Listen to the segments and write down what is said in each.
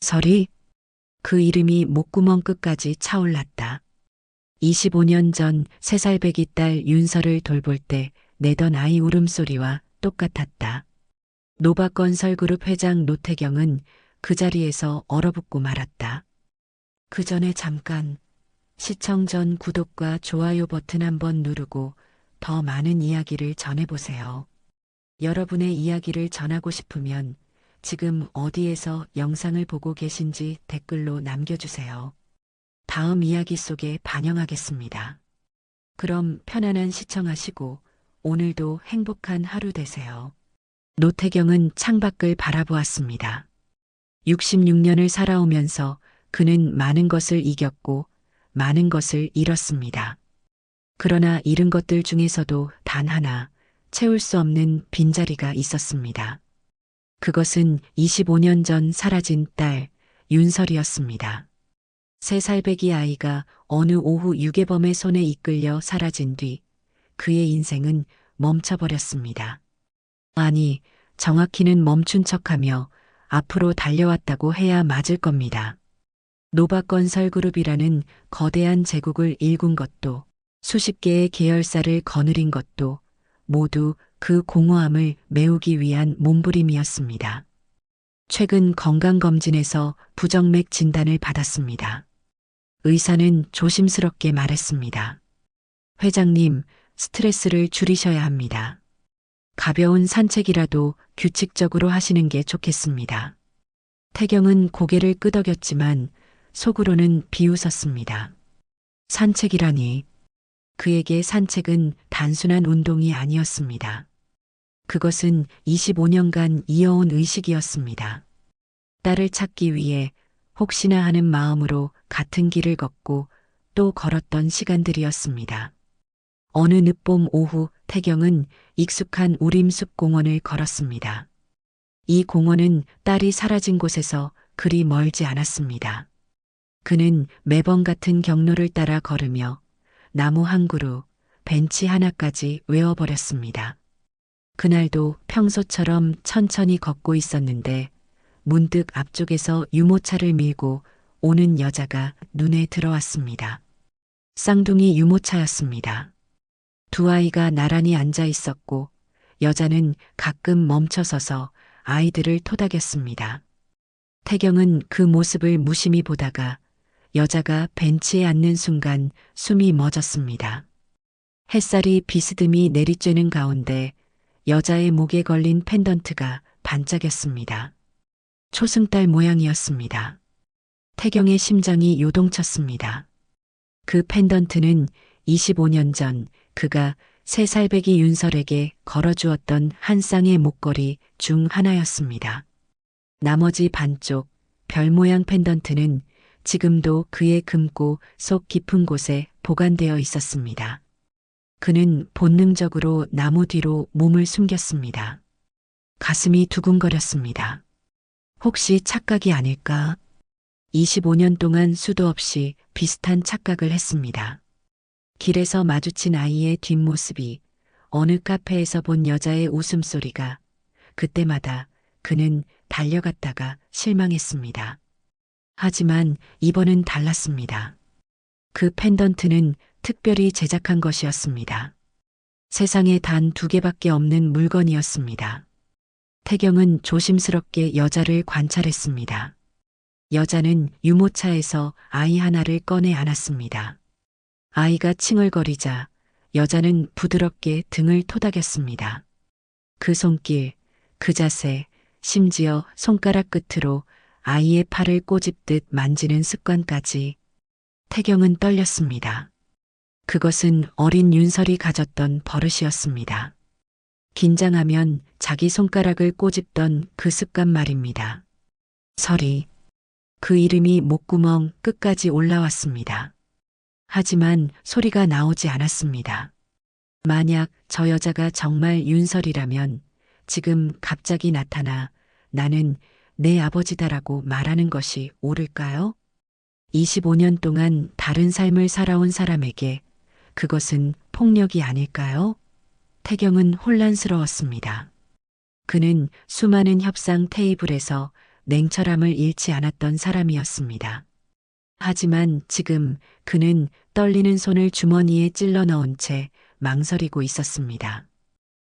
설이? 그 이름이 목구멍 끝까지 차올랐다. 25년 전 3살배기 딸 윤설을 돌볼 때 내던 아이 울음소리와 똑같았다. 노바건설그룹 회장 노태경은 그 자리에서 얼어붙고 말았다. 그 전에 잠깐 시청 전 구독과 좋아요 버튼 한번 누르고 더 많은 이야기를 전해보세요. 여러분의 이야기를 전하고 싶으면 지금 어디에서 영상을 보고 계신지 댓글로 남겨주세요. 다음 이야기 속에 반영하겠습니다. 그럼 편안한 시청하시고 오늘도 행복한 하루 되세요. 노태경은 창밖을 바라보았습니다. 66년을 살아오면서 그는 많은 것을 이겼고 많은 것을 잃었습니다. 그러나 잃은 것들 중에서도 단 하나 채울 수 없는 빈자리가 있었습니다. 그것은 25년 전 사라진 딸 윤설이었습니다. 3살배기 아이가 어느 오후 유괴범의 손에 이끌려 사라진 뒤 그의 인생은 멈춰버렸습니다. 아니, 정확히는 멈춘 척하며 앞으로 달려왔다고 해야 맞을 겁니다. 노바건설그룹이라는 거대한 제국을 일군 것도 수십 개의 계열사를 거느린 것도 모두 그 공허함을 메우기 위한 몸부림이었습니다. 최근 건강검진에서 부정맥 진단을 받았습니다. 의사는 조심스럽게 말했습니다. 회장님, 스트레스를 줄이셔야 합니다. 가벼운 산책이라도 규칙적으로 하시는 게 좋겠습니다. 태경은 고개를 끄덕였지만 속으로는 비웃었습니다. 산책이라니. 그에게 산책은 단순한 운동이 아니었습니다. 그것은 25년간 이어온 의식이었습니다. 딸을 찾기 위해 혹시나 하는 마음으로 같은 길을 걷고 또 걸었던 시간들이었습니다. 어느 늦봄 오후 태경은 익숙한 우림숲 공원을 걸었습니다. 이 공원은 딸이 사라진 곳에서 그리 멀지 않았습니다. 그는 매번 같은 경로를 따라 걸으며 나무 한 그루, 벤치 하나까지 외워버렸습니다. 그날도 평소처럼 천천히 걷고 있었는데 문득 앞쪽에서 유모차를 밀고 오는 여자가 눈에 들어왔습니다. 쌍둥이 유모차였습니다. 두 아이가 나란히 앉아 있었고 여자는 가끔 멈춰서서 아이들을 토닥였습니다. 태경은 그 모습을 무심히 보다가 여자가 벤치에 앉는 순간 숨이 멎었습니다. 햇살이 비스듬히 내리쬐는 가운데 여자의 목에 걸린 펜던트가 반짝였습니다. 초승달 모양이었습니다. 태경의 심장이 요동쳤습니다. 그 펜던트는 25년 전 그가 3살배기 윤설에게 걸어주었던 한 쌍의 목걸이 중 하나였습니다. 나머지 반쪽 별 모양 펜던트는 지금도 그의 금고 속 깊은 곳에 보관되어 있었습니다. 그는 본능적으로 나무 뒤로 몸을 숨겼습니다. 가슴이 두근거렸습니다. 혹시 착각이 아닐까? 25년 동안 수도 없이 비슷한 착각을 했습니다. 길에서 마주친 아이의 뒷모습이, 어느 카페에서 본 여자의 웃음소리가, 그때마다 그는 달려갔다가 실망했습니다. 하지만 이번은 달랐습니다. 그 펜던트는 특별히 제작한 것이었습니다. 세상에 단 2개밖에 없는 물건이었습니다. 태경은 조심스럽게 여자를 관찰했습니다. 여자는 유모차에서 아이 하나를 꺼내 안았습니다. 아이가 칭얼거리자 여자는 부드럽게 등을 토닥였습니다. 그 손길, 그 자세, 심지어 손가락 끝으로 아이의 팔을 꼬집듯 만지는 습관까지. 태경은 떨렸습니다. 그것은 어린 윤설이 가졌던 버릇이었습니다. 긴장하면 자기 손가락을 꼬집던 그 습관 말입니다. 설이. 그 이름이 목구멍 끝까지 올라왔습니다. 하지만 소리가 나오지 않았습니다. 만약 저 여자가 정말 윤설이라면 지금 갑자기 나타나 나는 내 아버지다라고 말하는 것이 옳을까요? 25년 동안 다른 삶을 살아온 사람에게 그것은 폭력이 아닐까요? 태경은 혼란스러웠습니다. 그는 수많은 협상 테이블에서 냉철함을 잃지 않았던 사람이었습니다. 하지만 지금 그는 떨리는 손을 주머니에 찔러 넣은 채 망설이고 있었습니다.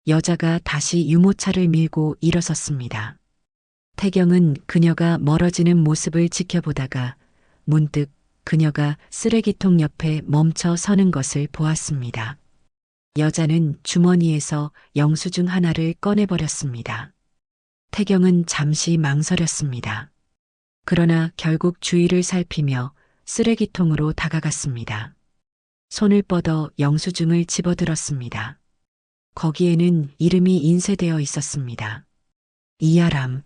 여자가 다시 유모차를 밀고 일어섰습니다. 태경은 그녀가 멀어지는 모습을 지켜보다가 문득 그녀가 쓰레기통 옆에 멈춰 서는 것을 보았습니다. 여자는 주머니에서 영수증 하나를 꺼내버렸습니다. 태경은 잠시 망설였습니다. 그러나 결국 주위를 살피며 쓰레기통으로 다가갔습니다. 손을 뻗어 영수증을 집어들었습니다. 거기에는 이름이 인쇄되어 있었습니다. 이아람.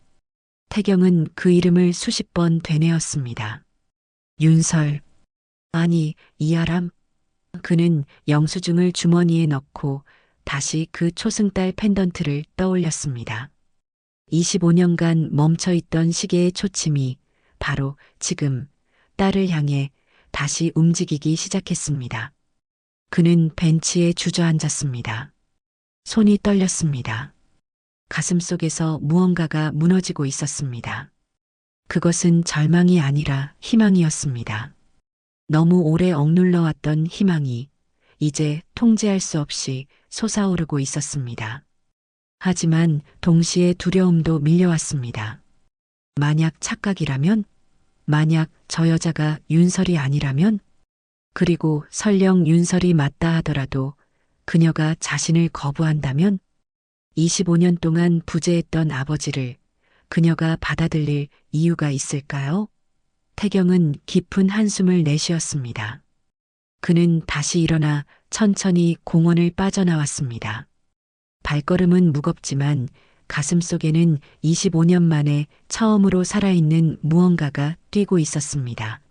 태경은 그 이름을 수십 번 되뇌었습니다. 윤설. 아니, 이아람. 그는 영수증을 주머니에 넣고 다시 그 초승달 펜던트를 떠올렸습니다. 25년간 멈춰있던 시계의 초침이 바로 지금 딸을 향해 다시 움직이기 시작했습니다. 그는 벤치에 주저앉았습니다. 손이 떨렸습니다. 가슴속에서 무언가가 무너지고 있었습니다. 그것은 절망이 아니라 희망이었습니다. 너무 오래 억눌러 왔던 희망이 이제 통제할 수 없이 솟아오르고 있었습니다. 하지만 동시에 두려움도 밀려왔습니다. 만약 착각이라면? 만약 저 여자가 윤설이 아니라면? 그리고 설령 윤설이 맞다 하더라도 그녀가 자신을 거부한다면? 25년 동안 부재했던 아버지를 그녀가 받아들일 이유가 있을까요? 태경은 깊은 한숨을 내쉬었습니다. 그는 다시 일어나 천천히 공원을 빠져나왔습니다. 발걸음은 무겁지만 가슴속에는 25년 만에 처음으로 살아있는 무언가가 뛰고 있었습니다.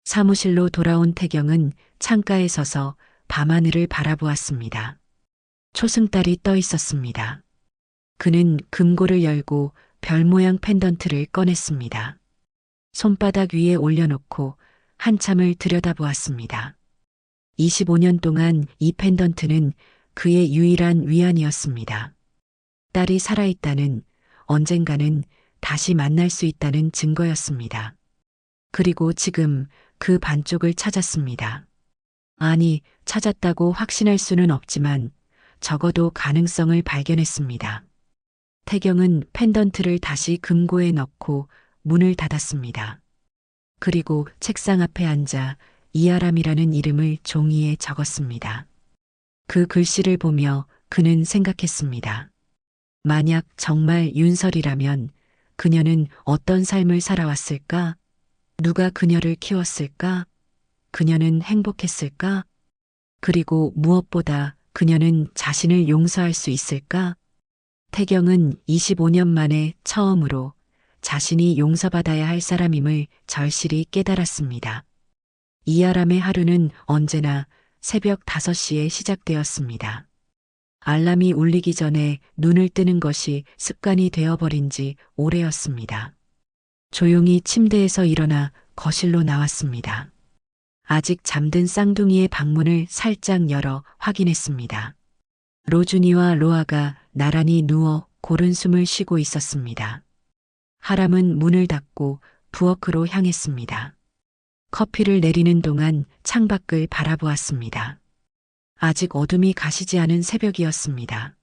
사무실로 돌아온 태경은 창가에 서서 밤하늘을 바라보았습니다. 초승달이 떠 있었습니다. 그는 금고를 열고 별 모양 펜던트를 꺼냈습니다. 손바닥 위에 올려놓고 한참을 들여다보았습니다. 25년 동안 이 펜던트는 그의 유일한 위안이었습니다. 딸이 살아있다는, 언젠가는 다시 만날 수 있다는 증거였습니다. 그리고 지금 그 반쪽을 찾았습니다. 아니, 찾았다고 확신할 수는 없지만 적어도 가능성을 발견했습니다. 태경은 펜던트를 다시 금고에 넣고 문을 닫았습니다. 그리고 책상 앞에 앉아 이아람이라는 이름을 종이에 적었습니다. 그 글씨를 보며 그는 생각했습니다. 만약 정말 윤설이라면 그녀는 어떤 삶을 살아왔을까? 누가 그녀를 키웠을까? 그녀는 행복했을까? 그리고 무엇보다 그녀는 자신을 용서할 수 있을까? 태경은 25년 만에 처음으로 자신이 용서받아야 할 사람임을 절실히 깨달았습니다. 이아람의 하루는 언제나 새벽 5시에 시작되었습니다. 알람이 울리기 전에 눈을 뜨는 것이 습관이 되어버린 지 오래였습니다. 조용히 침대에서 일어나 거실로 나왔습니다. 아직 잠든 쌍둥이의 방문을 살짝 열어 확인했습니다. 로준이와 로아가 나란히 누워 고른 숨을 쉬고 있었습니다. 하람은 문을 닫고 부엌으로 향했습니다. 커피를 내리는 동안 창밖을 바라보았습니다. 아직 어둠이 가시지 않은 새벽이었습니다.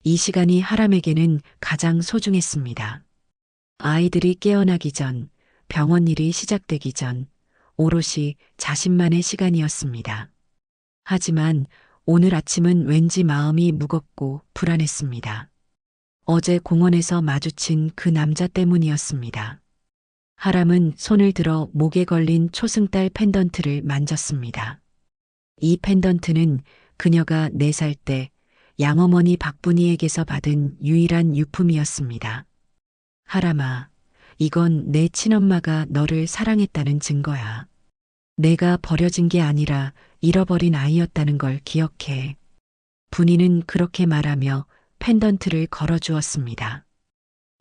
이 시간이 하람에게는 가장 소중했습니다. 아이들이 깨어나기 전, 병원 일이 시작되기 전, 오롯이 자신만의 시간이었습니다. 하지만 오늘 아침은 왠지 마음이 무겁고 불안했습니다. 어제 공원에서 마주친 그 남자 때문이었습니다. 하람은 손을 들어 목에 걸린 초승달 펜던트를 만졌습니다. 이 펜던트는 그녀가 4살 때 양어머니 박분이에게서 받은 유일한 유품이었습니다. 하람아, 이건 내 친엄마가 너를 사랑했다는 증거야. 내가 버려진 게 아니라 잃어버린 아이였다는 걸 기억해. 분이는 그렇게 말하며 펜던트를 걸어주었습니다.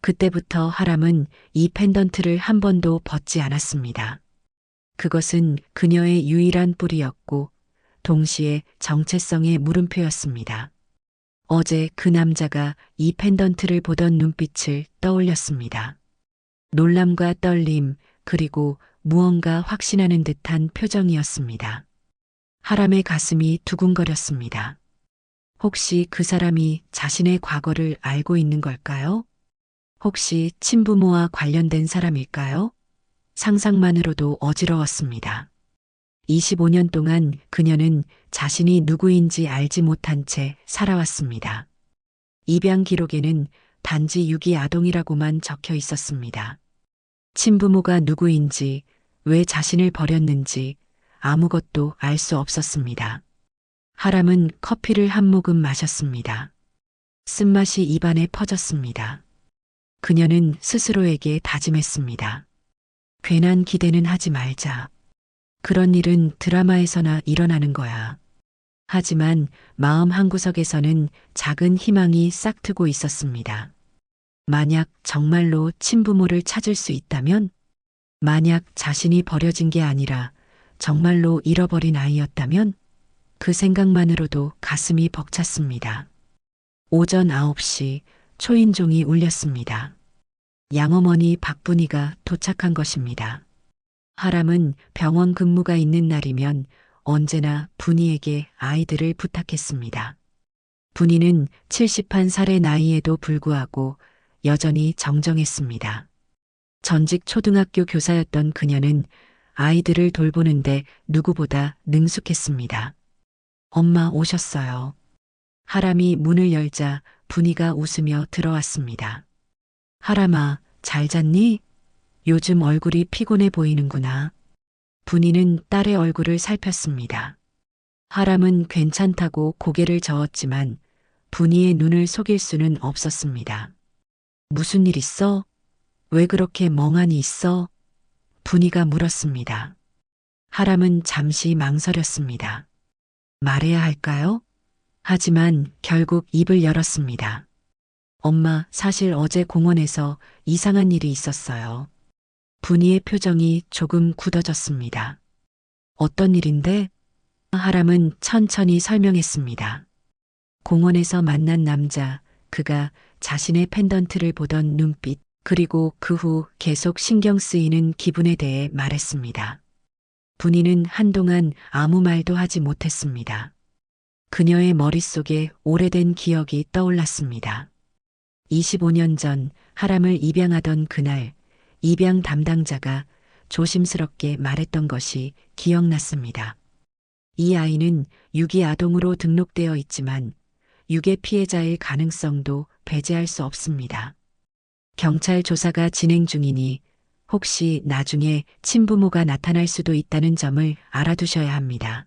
그때부터 하람은 이 펜던트를 한 번도 벗지 않았습니다. 그것은 그녀의 유일한 뿌리였고 동시에 정체성의 물음표였습니다. 어제 그 남자가 이 펜던트를 보던 눈빛을 떠올렸습니다. 놀람과 떨림, 그리고 무언가 확신하는 듯한 표정이었습니다. 하람의 가슴이 두근거렸습니다. 혹시 그 사람이 자신의 과거를 알고 있는 걸까요? 혹시 친부모와 관련된 사람일까요? 상상만으로도 어지러웠습니다. 25년 동안 그녀는 자신이 누구인지 알지 못한 채 살아왔습니다. 입양 기록에는 단지 유기 아동이라고만 적혀 있었습니다. 친부모가 누구인지, 왜 자신을 버렸는지 아무것도 알 수 없었습니다. 하람은 커피를 한 모금 마셨습니다. 쓴맛이 입안에 퍼졌습니다. 그녀는 스스로에게 다짐했습니다. 괜한 기대는 하지 말자. 그런 일은 드라마에서나 일어나는 거야. 하지만 마음 한구석에서는 작은 희망이 싹트고 있었습니다. 만약 정말로 친부모를 찾을 수 있다면, 만약 자신이 버려진 게 아니라 정말로 잃어버린 아이였다면, 그 생각만으로도 가슴이 벅찼습니다. 오전 9시 초인종이 울렸습니다. 양어머니 박분이가 도착한 것입니다. 하람은 병원 근무가 있는 날이면 언제나 분이에게 아이들을 부탁했습니다. 분이는 71살의 나이에도 불구하고 여전히 정정했습니다. 전직 초등학교 교사였던 그녀는 아이들을 돌보는데 누구보다 능숙했습니다. 엄마 오셨어요. 하람이 문을 열자 분이가 웃으며 들어왔습니다. 하람아, 잘 잤니? 요즘 얼굴이 피곤해 보이는구나. 분이는 딸의 얼굴을 살폈습니다. 하람은 괜찮다고 고개를 저었지만 분이의 눈을 속일 수는 없었습니다. 무슨 일 있어? 왜 그렇게 멍하니 있어? 분이가 물었습니다. 하람은 잠시 망설였습니다. 말해야 할까요? 하지만 결국 입을 열었습니다. 엄마, 사실 어제 공원에서 이상한 일이 있었어요. 분이의 표정이 조금 굳어졌습니다. 어떤 일인데? 하람은 천천히 설명했습니다. 공원에서 만난 남자, 그가 자신의 펜던트를 보던 눈빛, 그리고 그 후 계속 신경 쓰이는 기분에 대해 말했습니다. 분이는 한동안 아무 말도 하지 못했습니다. 그녀의 머릿속에 오래된 기억이 떠올랐습니다. 25년 전 하람을 입양하던 그날, 입양 담당자가 조심스럽게 말했던 것이 기억났습니다. 이 아이는 유기 아동으로 등록되어 있지만 유괴 피해자일 가능성도 배제할 수 없습니다. 경찰 조사가 진행 중이니 혹시 나중에 친부모가 나타날 수도 있다는 점을 알아두셔야 합니다.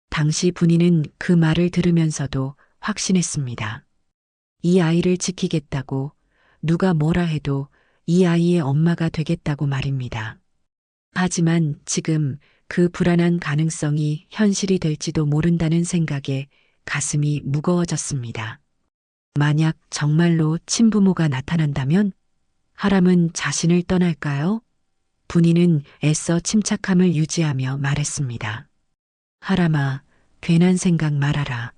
당시 분이는 그 말을 들으면서도 확신했습니다. 이 아이를 지키겠다고, 누가 뭐라 해도 이 아이의 엄마가 되겠다고 말입니다. 하지만 지금 그 불안한 가능성이 현실이 될지도 모른다는 생각에 가슴이 무거워졌습니다. 만약 정말로 친부모가 나타난다면 하람은 자신을 떠날까요? 분이는 애써 침착함을 유지하며 말했습니다. 하람아, 괜한 생각 말아라.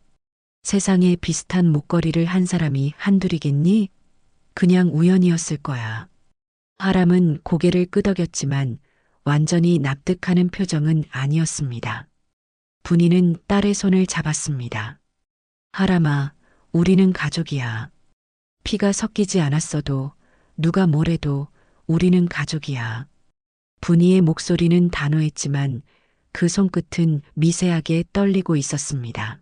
세상에 비슷한 목걸이를 한 사람이 한둘이겠니? 그냥 우연이었을 거야. 하람은 고개를 끄덕였지만 완전히 납득하는 표정은 아니었습니다. 분이는 딸의 손을 잡았습니다. 하람아, 우리는 가족이야. 피가 섞이지 않았어도 누가 뭐래도 우리는 가족이야. 분이의 목소리는 단호했지만 그 손끝은 미세하게 떨리고 있었습니다.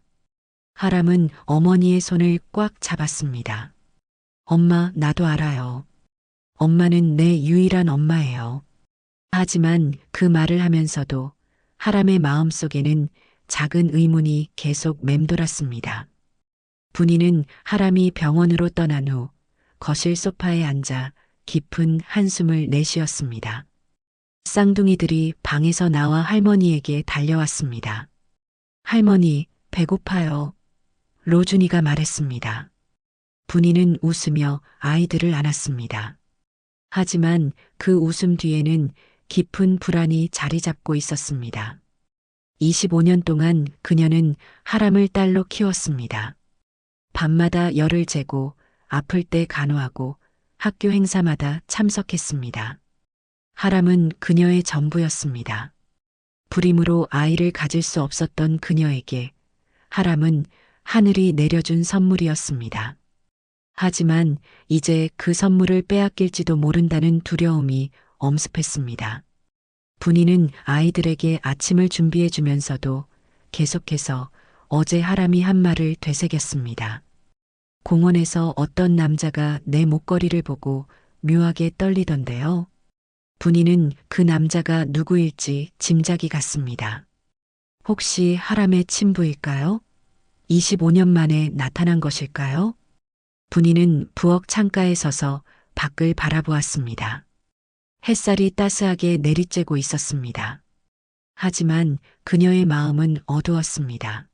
하람은 어머니의 손을 꽉 잡았습니다. 엄마, 나도 알아요. 엄마는 내 유일한 엄마예요. 하지만 그 말을 하면서도 하람의 마음속에는 작은 의문이 계속 맴돌았습니다. 분이는 하람이 병원으로 떠난 후 거실 소파에 앉아 깊은 한숨을 내쉬었습니다. 쌍둥이들이 방에서 나와 할머니에게 달려왔습니다. 할머니, 배고파요. 로준이가 말했습니다. 분이는 웃으며 아이들을 안았습니다. 하지만 그 웃음 뒤에는 깊은 불안이 자리 잡고 있었습니다. 25년 동안 그녀는 하람을 딸로 키웠습니다. 밤마다 열을 재고 아플 때 간호하고 학교 행사마다 참석했습니다. 하람은 그녀의 전부였습니다. 불임으로 아이를 가질 수 없었던 그녀에게 하람은 하늘이 내려준 선물이었습니다. 하지만 이제 그 선물을 빼앗길지도 모른다는 두려움이 엄습했습니다. 분이는 아이들에게 아침을 준비해 주면서도 계속해서 어제 하람이 한 말을 되새겼습니다. 공원에서 어떤 남자가 내 목걸이를 보고 묘하게 떨리던데요. 분이는 그 남자가 누구일지 짐작이 갔습니다. 혹시 하람의 친부일까요? 25년 만에 나타난 것일까요? 분이는 부엌 창가에 서서 밖을 바라보았습니다. 햇살이 따스하게 내리쬐고 있었습니다. 하지만 그녀의 마음은 어두웠습니다.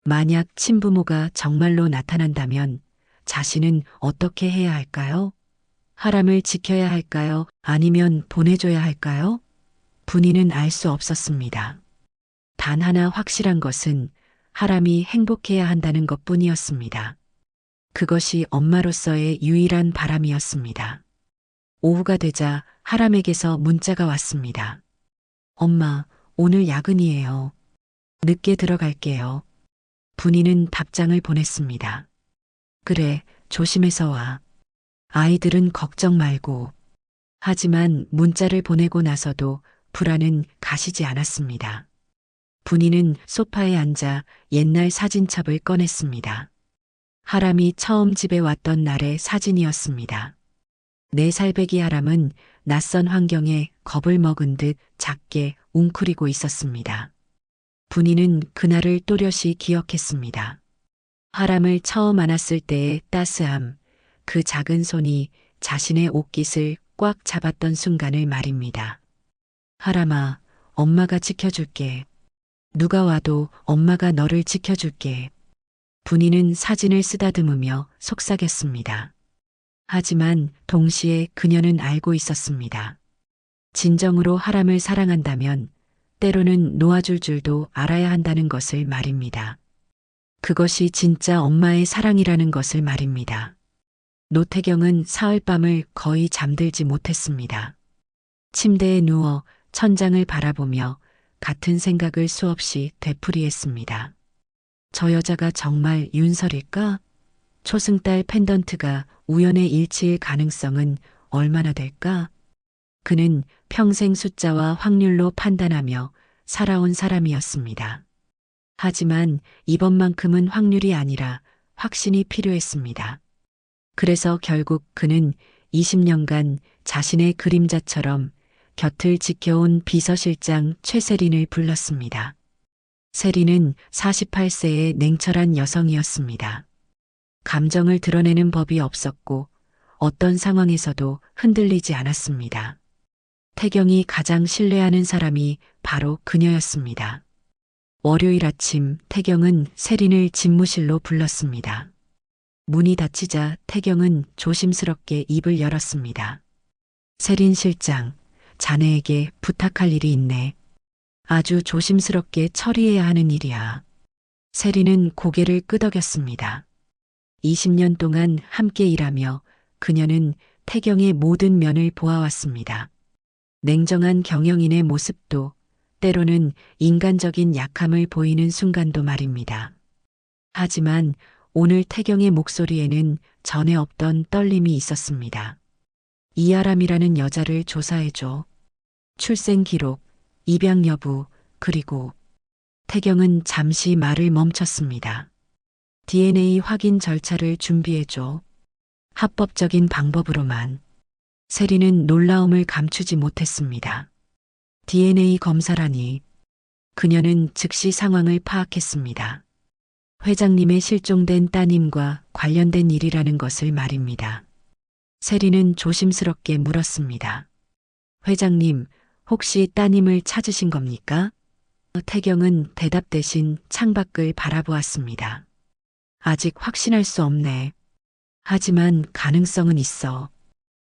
만약 친부모가 정말로 나타난다면 자신은 어떻게 해야 할까요? 하람을 지켜야 할까요? 아니면 보내줘야 할까요? 분이는 알 수 없었습니다. 단 하나 확실한 것은 하람이 행복해야 한다는 것뿐이었습니다. 그것이 엄마로서의 유일한 바람이었습니다. 오후가 되자 하람에게서 문자가 왔습니다. 엄마, 오늘 야근이에요. 늦게 들어갈게요. 분이는 답장을 보냈습니다. 그래, 조심해서 와. 아이들은 걱정 말고. 하지만 문자를 보내고 나서도 불안은 가시지 않았습니다. 분이는 소파에 앉아 옛날 사진첩을 꺼냈습니다. 하람이 처음 집에 왔던 날의 사진이었습니다. 4살배기 하람은 낯선 환경에 겁을 먹은 듯 작게 웅크리고 있었습니다. 분이는 그날을 또렷이 기억했습니다. 하람을 처음 안았을 때의 따스함, 그 작은 손이 자신의 옷깃을 꽉 잡았던 순간을 말입니다. 하람아, 엄마가 지켜줄게. 누가 와도 엄마가 너를 지켜줄게. 분이는 사진을 쓰다듬으며 속삭였습니다. 하지만 동시에 그녀는 알고 있었습니다. 진정으로 하람을 사랑한다면 때로는 놓아줄 줄도 알아야 한다는 것을 말입니다. 그것이 진짜 엄마의 사랑이라는 것을 말입니다. 노태경은 사흘밤을 거의 잠들지 못했습니다. 침대에 누워 천장을 바라보며 같은 생각을 수없이 되풀이했습니다. 저 여자가 정말 윤설일까? 초승달 펜던트가 우연의 일치일 가능성은 얼마나 될까? 그는 평생 숫자와 확률로 판단하며 살아온 사람이었습니다. 하지만 이번만큼은 확률이 아니라 확신이 필요했습니다. 그래서 결국 그는 20년간 자신의 그림자처럼 곁을 지켜온 비서실장 최세린을 불렀습니다. 세린은 48세의 냉철한 여성이었습니다. 감정을 드러내는 법이 없었고 어떤 상황에서도 흔들리지 않았습니다. 태경이 가장 신뢰하는 사람이 바로 그녀였습니다. 월요일 아침 태경은 세린을 집무실로 불렀습니다. 문이 닫히자 태경은 조심스럽게 입을 열었습니다. 세린 실장, 자네에게 부탁할 일이 있네. 아주 조심스럽게 처리해야 하는 일이야. 세린은 고개를 끄덕였습니다. 20년 동안 함께 일하며 그녀는 태경의 모든 면을 보아왔습니다. 냉정한 경영인의 모습도 때로는 인간적인 약함을 보이는 순간도 말입니다. 하지만 오늘 태경의 목소리에는 전에 없던 떨림이 있었습니다. 이아람이라는 여자를 조사해줘. 출생 기록, 입양 여부, 그리고 태경은 잠시 말을 멈췄습니다. DNA 확인 절차를 준비해줘. 합법적인 방법으로만. 세린은 놀라움을 감추지 못했습니다. DNA 검사라니. 그녀는 즉시 상황을 파악했습니다. 회장님의 실종된 따님과 관련된 일이라는 것을 말입니다. 세린은 조심스럽게 물었습니다. 회장님, 혹시 따님을 찾으신 겁니까? 태경은 대답 대신 창밖을 바라보았습니다. 아직 확신할 수 없네. 하지만 가능성은 있어.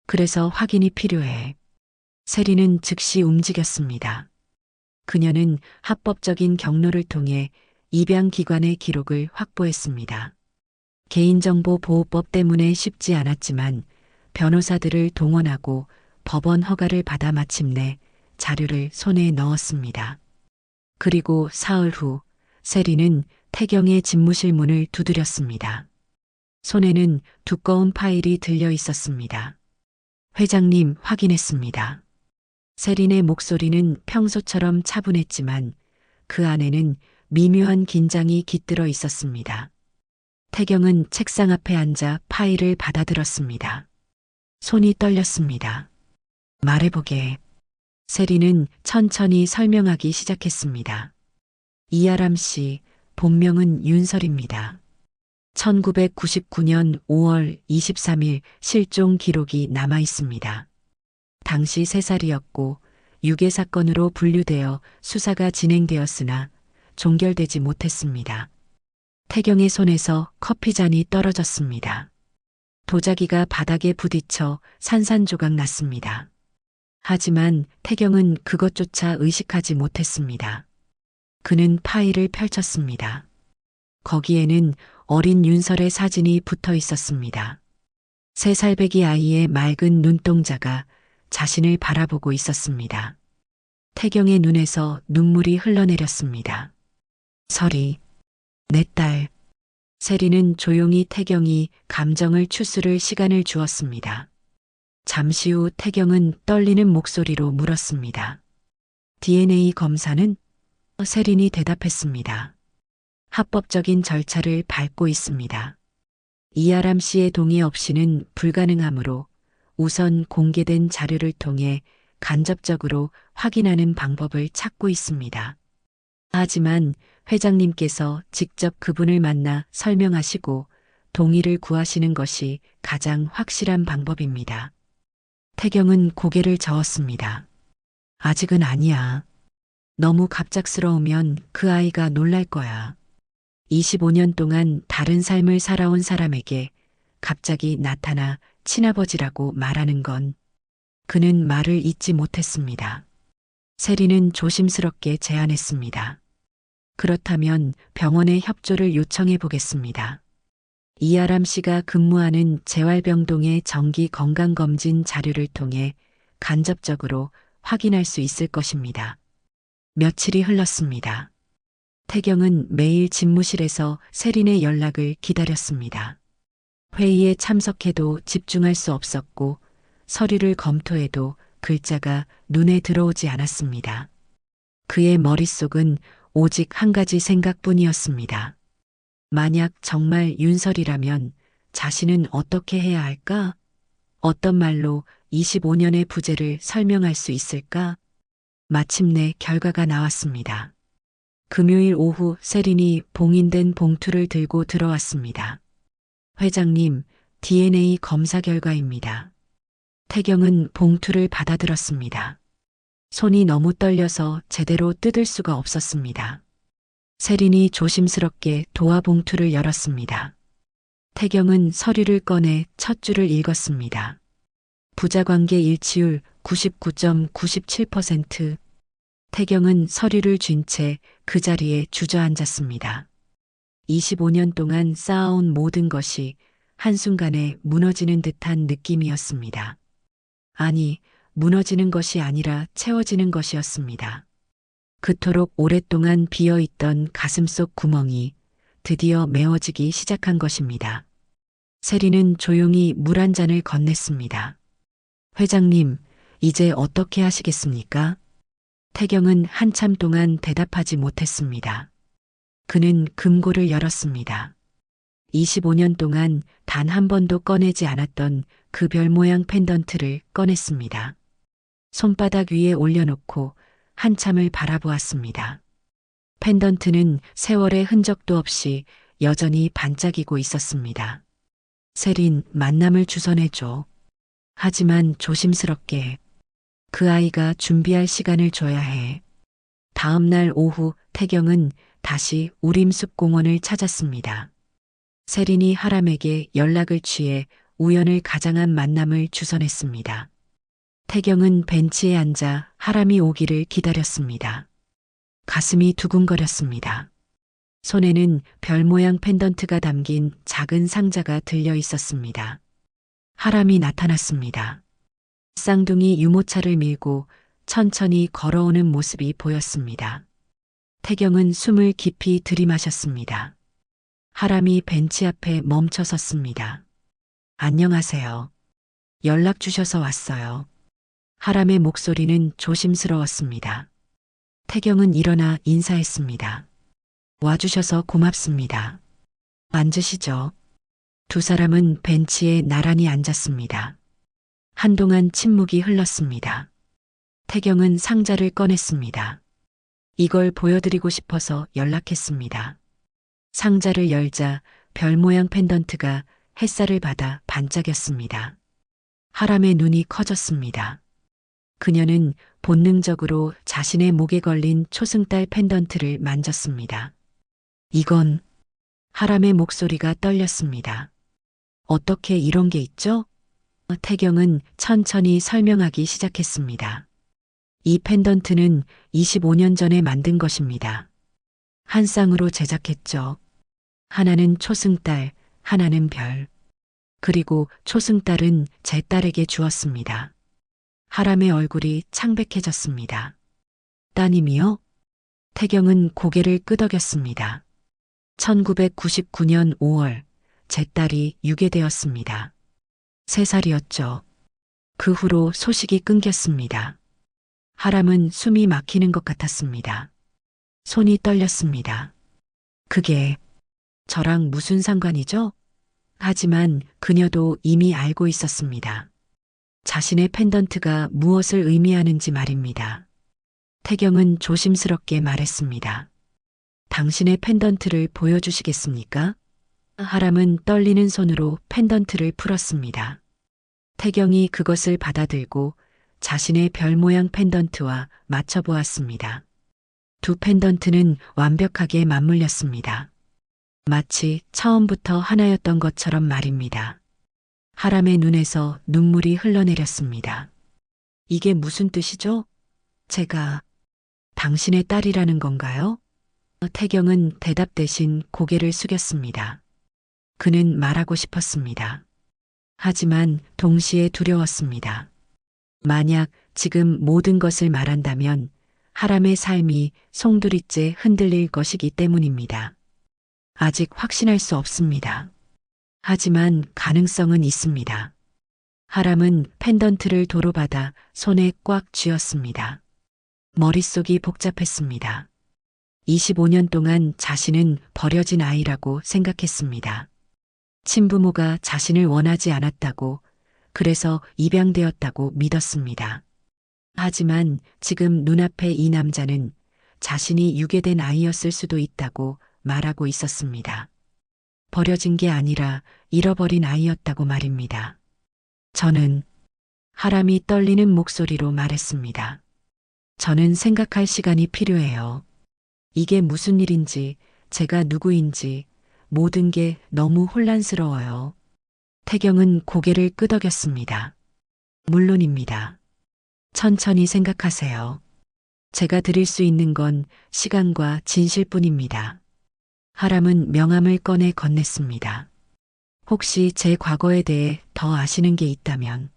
그래서 확인이 필요해. 세린은 즉시 움직였습니다. 그녀는 합법적인 경로를 통해 입양기관의 기록을 확보했습니다. 개인정보보호법 때문에 쉽지 않았지만 변호사들을 동원하고 법원 허가를 받아 마침내 자료를 손에 넣었습니다. 그리고 사흘 후 세리는 태경의 집무실 문을 두드렸습니다. 손에는 두꺼운 파일이 들려 있었습니다. 회장님, 확인했습니다. 세린의 목소리는 평소처럼 차분했지만 그 안에는 미묘한 긴장이 깃들어 있었습니다. 태경은 책상 앞에 앉아 파일을 받아들었습니다. 손이 떨렸습니다. 말해보게. 세린은 천천히 설명하기 시작했습니다. 이아람 씨, 본명은 윤설입니다. 1999년 5월 23일 실종 기록이 남아 있습니다. 당시 3살이었고 유괴 사건으로 분류되어 수사가 진행되었으나 종결되지 못했습니다. 태경의 손에서 커피잔이 떨어졌습니다. 도자기가 바닥에 부딪혀 산산조각 났습니다. 하지만 태경은 그것조차 의식하지 못했습니다. 그는 파일을 펼쳤습니다. 거기에는 어린 윤설의 사진이 붙어 있었습니다. 3살배기 아이의 맑은 눈동자가 자신을 바라보고 있었습니다. 태경의 눈에서 눈물이 흘러내렸습니다. 설이, 내 딸. 세리는 조용히 태경이 감정을 추스를 시간을 주었습니다. 잠시 후 태경은 떨리는 목소리로 물었습니다. DNA 검사는? 세린이 대답했습니다. 합법적인 절차를 밟고 있습니다. 이아람 씨의 동의 없이는 불가능하므로 우선 공개된 자료를 통해 간접적으로 확인하는 방법을 찾고 있습니다. 하지만 회장님께서 직접 그분을 만나 설명하시고 동의를 구하시는 것이 가장 확실한 방법입니다. 태경은 고개를 저었습니다. 아직은 아니야. 너무 갑작스러우면 그 아이가 놀랄 거야. 25년 동안 다른 삶을 살아온 사람에게 갑자기 나타나 친아버지라고 말하는 건 그는 말을 잇지 못했습니다. 세리는 조심스럽게 제안했습니다. 그렇다면 병원의 협조를 요청해 보겠습니다. 이아람 씨가 근무하는 재활병동의 정기 건강검진 자료를 통해 간접적으로 확인할 수 있을 것입니다. 며칠이 흘렀습니다. 태경은 매일 집무실에서 세린의 연락을 기다렸습니다. 회의에 참석해도 집중할 수 없었고 서류를 검토해도 글자가 눈에 들어오지 않았습니다. 그의 머릿속은 오직 한 가지 생각뿐이었습니다. 만약 정말 윤설이라면 자신은 어떻게 해야 할까? 어떤 말로 25년의 부재를 설명할 수 있을까? 마침내 결과가 나왔습니다. 금요일 오후 세린이 봉인된 봉투를 들고 들어왔습니다. 회장님, DNA 검사 결과입니다. 태경은 봉투를 받아들었습니다. 손이 너무 떨려서 제대로 뜯을 수가 없었습니다. 세린이 조심스럽게 도화 봉투를 열었습니다. 태경은 서류를 꺼내 첫 줄을 읽었습니다. 부자관계 일치율 99.97%. 태경은 서류를 쥔 채 그 자리에 주저앉았습니다. 25년 동안 쌓아온 모든 것이 한순간에 무너지는 듯한 느낌이었습니다. 아니, 무너지는 것이 아니라 채워지는 것이었습니다. 그토록 오랫동안 비어있던 가슴속 구멍이 드디어 메워지기 시작한 것입니다. 세리는 조용히 물 한 잔을 건넸습니다. 회장님, 이제 어떻게 하시겠습니까? 태경은 한참 동안 대답하지 못했습니다. 그는 금고를 열었습니다. 25년 동안 단 한 번도 꺼내지 않았던 그 별 모양 펜던트를 꺼냈습니다. 손바닥 위에 올려놓고 한참을 바라보았습니다. 펜던트는 세월의 흔적도 없이 여전히 반짝이고 있었습니다. 세린, 만남을 주선해줘. 하지만 조심스럽게. 그 아이가 준비할 시간을 줘야 해. 다음 날 오후 태경은 다시 우림숲 공원을 찾았습니다. 세린이 하람에게 연락을 취해 우연을 가장한 만남을 주선했습니다. 태경은 벤치에 앉아 하람이 오기를 기다렸습니다. 가슴이 두근거렸습니다. 손에는 별 모양 펜던트가 담긴 작은 상자가 들려 있었습니다. 하람이 나타났습니다. 쌍둥이 유모차를 밀고 천천히 걸어오는 모습이 보였습니다. 태경은 숨을 깊이 들이마셨습니다. 하람이 벤치 앞에 멈춰 섰습니다. 안녕하세요. 연락 주셔서 왔어요. 하람의 목소리는 조심스러웠습니다. 태경은 일어나 인사했습니다. 와주셔서 고맙습니다. 앉으시죠. 두 사람은 벤치에 나란히 앉았습니다. 한동안 침묵이 흘렀습니다. 태경은 상자를 꺼냈습니다. 이걸 보여드리고 싶어서 연락했습니다. 상자를 열자 별 모양 펜던트가 햇살을 받아 반짝였습니다. 하람의 눈이 커졌습니다. 그녀는 본능적으로 자신의 목에 걸린 초승달 펜던트를 만졌습니다. 이건 하람의 목소리가 떨렸습니다. 어떻게 이런 게 있죠? 태경은 천천히 설명하기 시작했습니다. 이 펜던트는 25년 전에 만든 것입니다. 한 쌍으로 제작했죠. 하나는 초승달, 하나는 별. 그리고 초승달은 제 딸에게 주었습니다. 하람의 얼굴이 창백해졌습니다. 따님이요? 태경은 고개를 끄덕였습니다. 1999년 5월 제 딸이 유괴되었습니다. 3살이었죠. 그 후로 소식이 끊겼습니다. 하람은 숨이 막히는 것 같았습니다. 손이 떨렸습니다. 그게 저랑 무슨 상관이죠? 하지만 그녀도 이미 알고 있었습니다. 자신의 펜던트가 무엇을 의미하는지 말입니다. 태경은 조심스럽게 말했습니다. 당신의 펜던트를 보여주시겠습니까? 하람은 떨리는 손으로 펜던트를 풀었습니다. 태경이 그것을 받아들고 자신의 별 모양 펜던트와 맞춰보았습니다. 두 펜던트는 완벽하게 맞물렸습니다. 마치 처음부터 하나였던 것처럼 말입니다. 하람의 눈에서 눈물이 흘러내렸습니다. 이게 무슨 뜻이죠? 제가 당신의 딸이라는 건가요? 태경은 대답 대신 고개를 숙였습니다. 그는 말하고 싶었습니다. 하지만 동시에 두려웠습니다. 만약 지금 모든 것을 말한다면 하람의 삶이 송두리째 흔들릴 것이기 때문입니다. 아직 확신할 수 없습니다. 하지만 가능성은 있습니다. 하람은 펜던트를 도로받아 손에 꽉 쥐었습니다. 머릿속이 복잡했습니다. 25년 동안 자신은 버려진 아이라고 생각했습니다. 친부모가 자신을 원하지 않았다고, 그래서 입양되었다고 믿었습니다. 하지만 지금 눈앞에 이 남자는 자신이 유괴된 아이였을 수도 있다고 말하고 있었습니다. 버려진 게 아니라 잃어버린 아이였다고 말입니다. 저는 하람이 떨리는 목소리로 말했습니다. 저는 생각할 시간이 필요해요. 이게 무슨 일인지, 제가 누구인지, 모든 게 너무 혼란스러워요. 태경은 고개를 끄덕였습니다. 물론입니다. 천천히 생각하세요. 제가 드릴 수 있는 건 시간과 진실뿐입니다. 하람은 명함을 꺼내 건넸습니다. 혹시 제 과거에 대해 더 아시는 게 있다면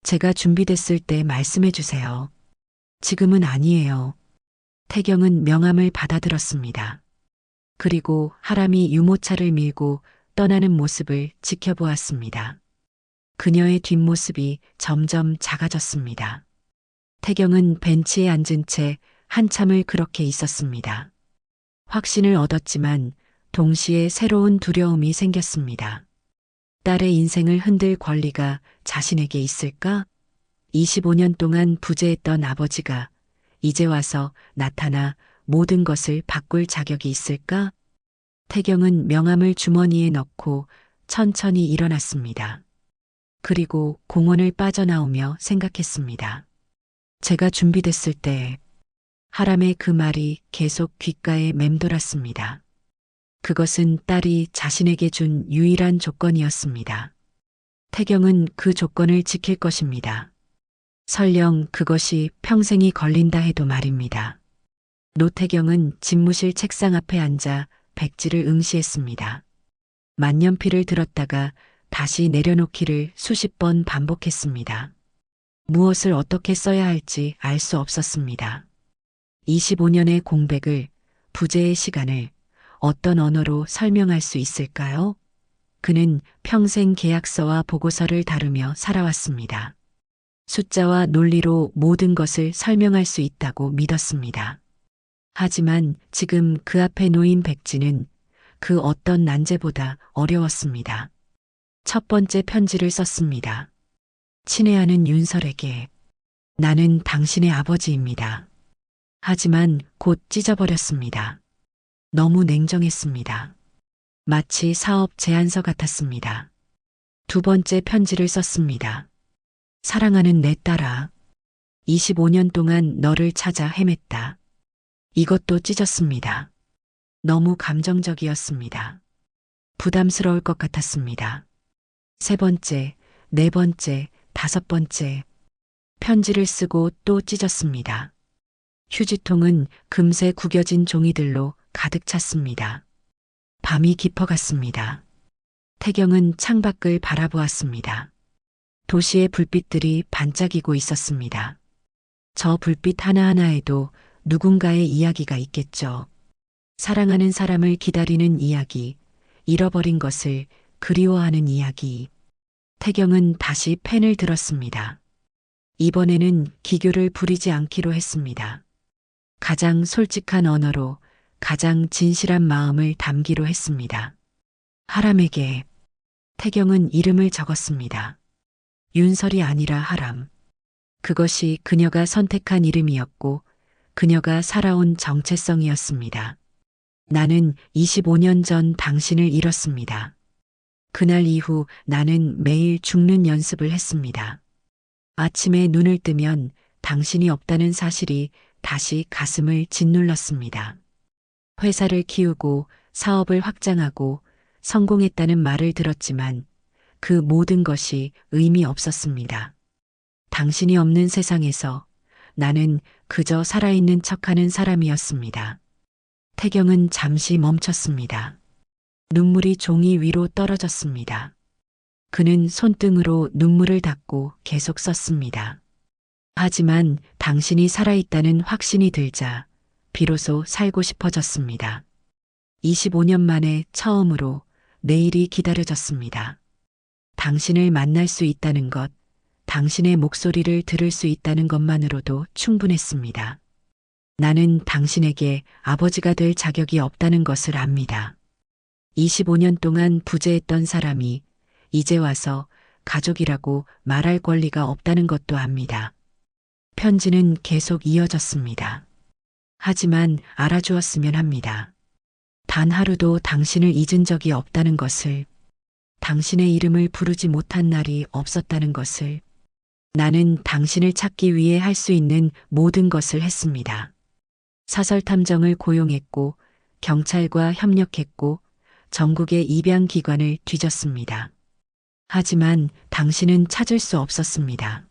제가 준비됐을 때 말씀해 주세요. 지금은 아니에요. 태경은 명함을 받아들었습니다. 그리고 하람이 유모차를 밀고 떠나는 모습을 지켜보았습니다. 그녀의 뒷모습이 점점 작아졌습니다. 태경은 벤치에 앉은 채 한참을 그렇게 있었습니다. 확신을 얻었지만 동시에 새로운 두려움이 생겼습니다. 딸의 인생을 흔들 권리가 자신에게 있을까? 25년 동안 부재했던 아버지가 이제 와서 나타나 모든 것을 바꿀 자격이 있을까? 태경은 명함을 주머니에 넣고 천천히 일어났습니다. 그리고 공원을 빠져나오며 생각했습니다. 제가 준비됐을 때 하람의 그 말이 계속 귓가에 맴돌았습니다. 그것은 딸이 자신에게 준 유일한 조건이었습니다. 태경은 그 조건을 지킬 것입니다. 설령 그것이 평생이 걸린다 해도 말입니다. 노태경은 집무실 책상 앞에 앉아 백지를 응시했습니다. 만년필을 들었다가 다시 내려놓기를 수십 번 반복했습니다. 무엇을 어떻게 써야 할지 알 수 없었습니다. 25년의 공백을, 부재의 시간을 어떤 언어로 설명할 수 있을까요? 그는 평생 계약서와 보고서를 다루며 살아왔습니다. 숫자와 논리로 모든 것을 설명할 수 있다고 믿었습니다. 하지만 지금 그 앞에 놓인 백지는 그 어떤 난제보다 어려웠습니다. 첫 번째 편지를 썼습니다. 친애하는 윤설에게. 나는 당신의 아버지입니다. 하지만 곧 찢어버렸습니다. 너무 냉정했습니다. 마치 사업 제안서 같았습니다. 두 번째 편지를 썼습니다. 사랑하는 내 딸아. 25년 동안 너를 찾아 헤맸다. 이것도 찢었습니다. 너무 감정적이었습니다. 부담스러울 것 같았습니다. 세 번째, 네 번째, 다섯 번째. 편지를 쓰고 또 찢었습니다. 휴지통은 금세 구겨진 종이들로 가득 찼습니다. 밤이 깊어갔습니다. 태경은 창밖을 바라보았습니다. 도시의 불빛들이 반짝이고 있었습니다. 저 불빛 하나하나에도 누군가의 이야기가 있겠죠. 사랑하는 사람을 기다리는 이야기, 잃어버린 것을 그리워하는 이야기. 태경은 다시 펜을 들었습니다. 이번에는 기교를 부리지 않기로 했습니다. 가장 솔직한 언어로 가장 진실한 마음을 담기로 했습니다. 하람에게. 태경은 이름을 적었습니다. 윤설이 아니라 하람. 그것이 그녀가 선택한 이름이었고 그녀가 살아온 정체성이었습니다. 나는 25년 전 당신을 잃었습니다. 그날 이후 나는 매일 죽는 연습을 했습니다. 아침에 눈을 뜨면 당신이 없다는 사실이 다시 가슴을 짓눌렀습니다. 회사를 키우고 사업을 확장하고 성공했다는 말을 들었지만 그 모든 것이 의미 없었습니다. 당신이 없는 세상에서 나는 그저 살아있는 척하는 사람이었습니다. 태경은 잠시 멈췄습니다. 눈물이 종이 위로 떨어졌습니다. 그는 손등으로 눈물을 닦고 계속 썼습니다. 하지만 당신이 살아있다는 확신이 들자 비로소 살고 싶어졌습니다. 25년 만에 처음으로 내일이 기다려졌습니다. 당신을 만날 수 있다는 것, 당신의 목소리를 들을 수 있다는 것만으로도 충분했습니다. 나는 당신에게 아버지가 될 자격이 없다는 것을 압니다. 25년 동안 부재했던 사람이 이제 와서 가족이라고 말할 권리가 없다는 것도 압니다. 편지는 계속 이어졌습니다. 하지만 알아주었으면 합니다. 단 하루도 당신을 잊은 적이 없다는 것을, 당신의 이름을 부르지 못한 날이 없었다는 것을, 나는 당신을 찾기 위해 할 수 있는 모든 것을 했습니다. 사설 탐정을 고용했고, 경찰과 협력했고, 전국의 입양기관을 뒤졌습니다. 하지만 당신은 찾을 수 없었습니다.